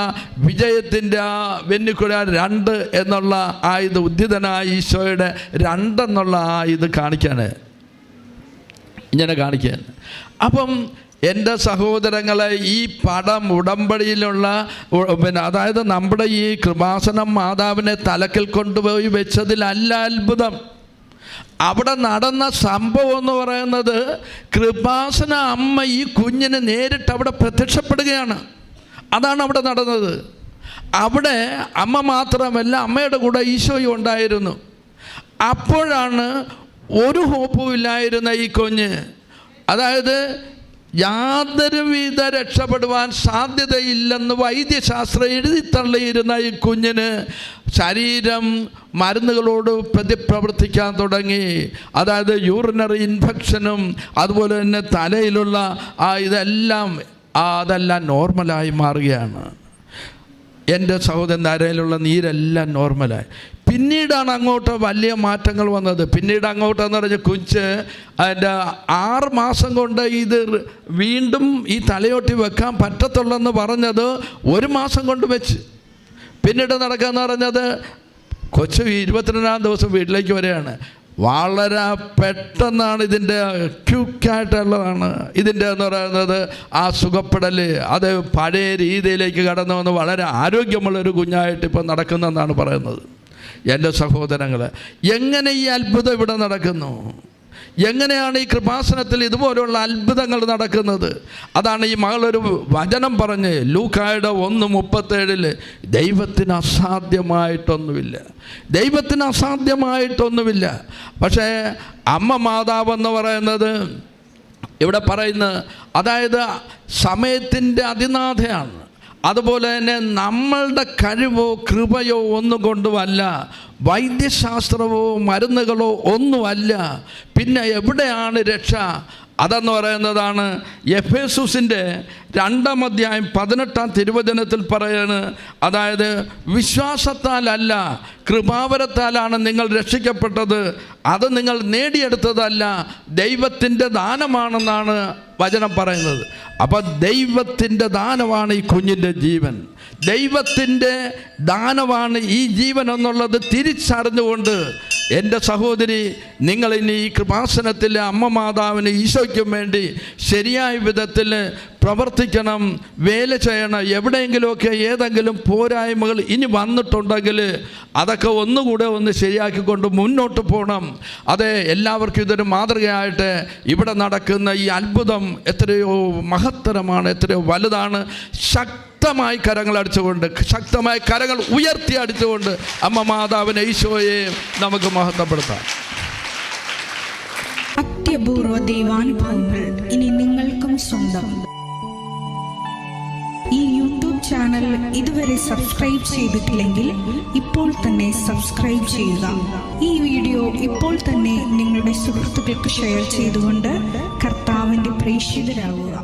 വിജയത്തിൻ്റെ ആ വെന്നിക്കുഴ 2 എന്നുള്ള ആ ഇത് ഉദ്ധിതനായ ഈശോയുടെ 2 എന്നുള്ള ആ ഇത് കാണിക്കാണ്, ഇങ്ങനെ കാണിക്കാൻ. അപ്പം എൻ്റെ സഹോദരങ്ങളെ, ഈ പടം ഉടമ്പടിയിലുള്ള അതായത് നമ്മുടെ ഈ കൃപാസനം മാതാവിനെ തലക്കിൽ കൊണ്ടുപോയി വെച്ചതിലല്ല അത്ഭുതം. അവിടെ നടന്ന സംഭവം എന്ന് പറയുന്നത് കൃപാസന അമ്മ ഈ കുഞ്ഞിന് നേരിട്ട് അവിടെ പ്രത്യക്ഷപ്പെടുകയാണ്. അതാണ് അവിടെ നടന്നത്. അവിടെ അമ്മ മാത്രമല്ല, അമ്മയുടെ കൂടെ ഈശോയും ഉണ്ടായിരുന്നു. അപ്പോഴാണ് ഒരു ഹോപ്പും ഇല്ലായിരുന്ന ഈ കുഞ്ഞ്, അതായത് യാതൊരുവിധ രക്ഷപ്പെടുവാൻ സാധ്യതയില്ലെന്ന് വൈദ്യശാസ്ത്രം എഴുതിത്തള്ളിയിരുന്ന ഈ കുഞ്ഞിന് ശരീരം മരുന്നുകളോട് പ്രതിപ്രവർത്തിക്കാൻ തുടങ്ങി. അതായത് യൂറിനറി ഇൻഫെക്ഷനും അതുപോലെ തന്നെ തലയിലുള്ള അതെല്ലാം നോർമലായി മാറുകയാണ്. എൻ്റെ സഹോദരൻ നരയിലുള്ള നീരെല്ലാം നോർമലായി. പിന്നീടാണ് അങ്ങോട്ട് വലിയ മാറ്റങ്ങൾ വന്നത്. പിന്നീട് അങ്ങോട്ടെന്ന് പറഞ്ഞാൽ കുഞ്ഞ് അതിൻ്റെ 6 മാസം കൊണ്ട് ഇത് വീണ്ടും ഈ തലയോട്ടി വെക്കാൻ പറ്റത്തുള്ളെന്ന് പറഞ്ഞത് 1 മാസം കൊണ്ട് വെച്ച്. പിന്നീട് നടക്കാമെന്ന് പറഞ്ഞത് കൊച്ചു 22-ാം ദിവസം വീട്ടിലേക്ക് വരികയാണ്. വളരെ പെട്ടെന്നാണ് ഇതിൻ്റെ ക്യൂക്കായിട്ടുള്ളതാണ് ഇതിൻ്റെ എന്ന് പറയുന്നത്. ആ സുഖപ്പെടൽ അത് പഴയ രീതിയിലേക്ക് കടന്നു വന്ന് വളരെ ആരോഗ്യമുള്ളൊരു കുഞ്ഞായിട്ട് ഇപ്പം നടക്കുന്നെന്നാണ് പറയുന്നത്. എൻ്റെ സഹോദരങ്ങളെ, എങ്ങനെ ഈ അത്ഭുതം ഇവിടെ നടക്കുന്നു? എങ്ങനെയാണ് ഈ കൃപാസനത്തിൽ ഇതുപോലുള്ള അത്ഭുതങ്ങൾ നടക്കുന്നത്? അതാണ് ഈ മകളൊരു വചനം പറഞ്ഞ് ലൂക്കായുടെ 1:37 ദൈവത്തിന് അസാധ്യമായിട്ടൊന്നുമില്ല, ദൈവത്തിന് അസാധ്യമായിട്ടൊന്നുമില്ല. പക്ഷേ അമ്മ മാതാവെന്ന് പറയുന്നത് ഇവിടെ പറയുന്നത്, അതായത് സമയത്തിൻ്റെ അതിനാഥയാണ്. അതുപോലെ തന്നെ നമ്മളുടെ കഴിവോ കൃപയോ ഒന്നും കൊണ്ടുമല്ല, വൈദ്യശാസ്ത്രമോ മരുന്നുകളോ ഒന്നുമല്ല. പിന്നെ എവിടെയാണ് രക്ഷ? അതെന്ന് പറയുന്നതാണ് എഫേസുസിൻ്റെ 2-ാം അധ്യായം 18-ാം തിരുവചനത്തിൽ പറയാണ്. അതായത് വിശ്വാസത്താലല്ല കൃപാവരത്താലാണ് നിങ്ങൾ രക്ഷിക്കപ്പെട്ടത്, അത് നിങ്ങൾ നേടിയെടുത്തതല്ല, ദൈവത്തിൻ്റെ ദാനമാണെന്നാണ് വചനം പറയുന്നത്. അപ്പോൾ ദൈവത്തിൻ്റെ ദാനമാണ് ഈ കുഞ്ഞിൻ്റെ ജീവൻ, ദൈവത്തിൻ്റെ ദാനമാണ് ഈ ജീവൻ എന്നുള്ളത് തിരിച്ചറിഞ്ഞുകൊണ്ട് എൻ്റെ സഹോദരി, നിങ്ങളിനി ഈ കൃപാസനത്തിലെ അമ്മ മാതാവിന് ഈശോയ്ക്കും വേണ്ടി ശരിയായ വിധത്തിൽ പ്രവർത്തിക്കണം, വേല ചെയ്യണം. എവിടെയെങ്കിലുമൊക്കെ ഏതെങ്കിലും പോരായ്മകൾ ഇനി വന്നിട്ടുണ്ടെങ്കിൽ അതൊക്കെ ഒന്നുകൂടെ ഒന്ന് ശരിയാക്കിക്കൊണ്ട് മുന്നോട്ട് പോകണം. അതെ, എല്ലാവർക്കും ഇതൊരു മാതൃകയായിട്ട് ഇവിടെ നടക്കുന്ന ഈ അത്ഭുതം എത്രയോ മഹത്തരമാണ്, എത്രയോ വലുതാണ്. ശക്തമായി കരങ്ങൾ അടിച്ചുകൊണ്ട്, ശക്തമായി കരങ്ങൾ ഉയർത്തി അടിച്ചുകൊണ്ട് അമ്മ മാതാവിനെ, ഈശോയെ നമുക്ക് മഹത്വപ്പെടുത്താം. അത്യപൂർവ ദൈവാനുഭവങ്ങൾ ഇനി നിങ്ങൾക്കും സ്വന്തം. ഈ യൂട്യൂബ് ചാനൽ ഇതുവരെ സബ്സ്ക്രൈബ് ചെയ്തിട്ടില്ലെങ്കിൽ ഇപ്പോൾ തന്നെ സബ്സ്ക്രൈബ് ചെയ്യുക. ഈ വീഡിയോ ഇപ്പോൾ തന്നെ നിങ്ങളുടെ സുഹൃത്തുക്കൾക്ക് ഷെയർ ചെയ്തുകൊണ്ട് കർത്താവിൻ്റെ പ്രേക്ഷിതരാകുക.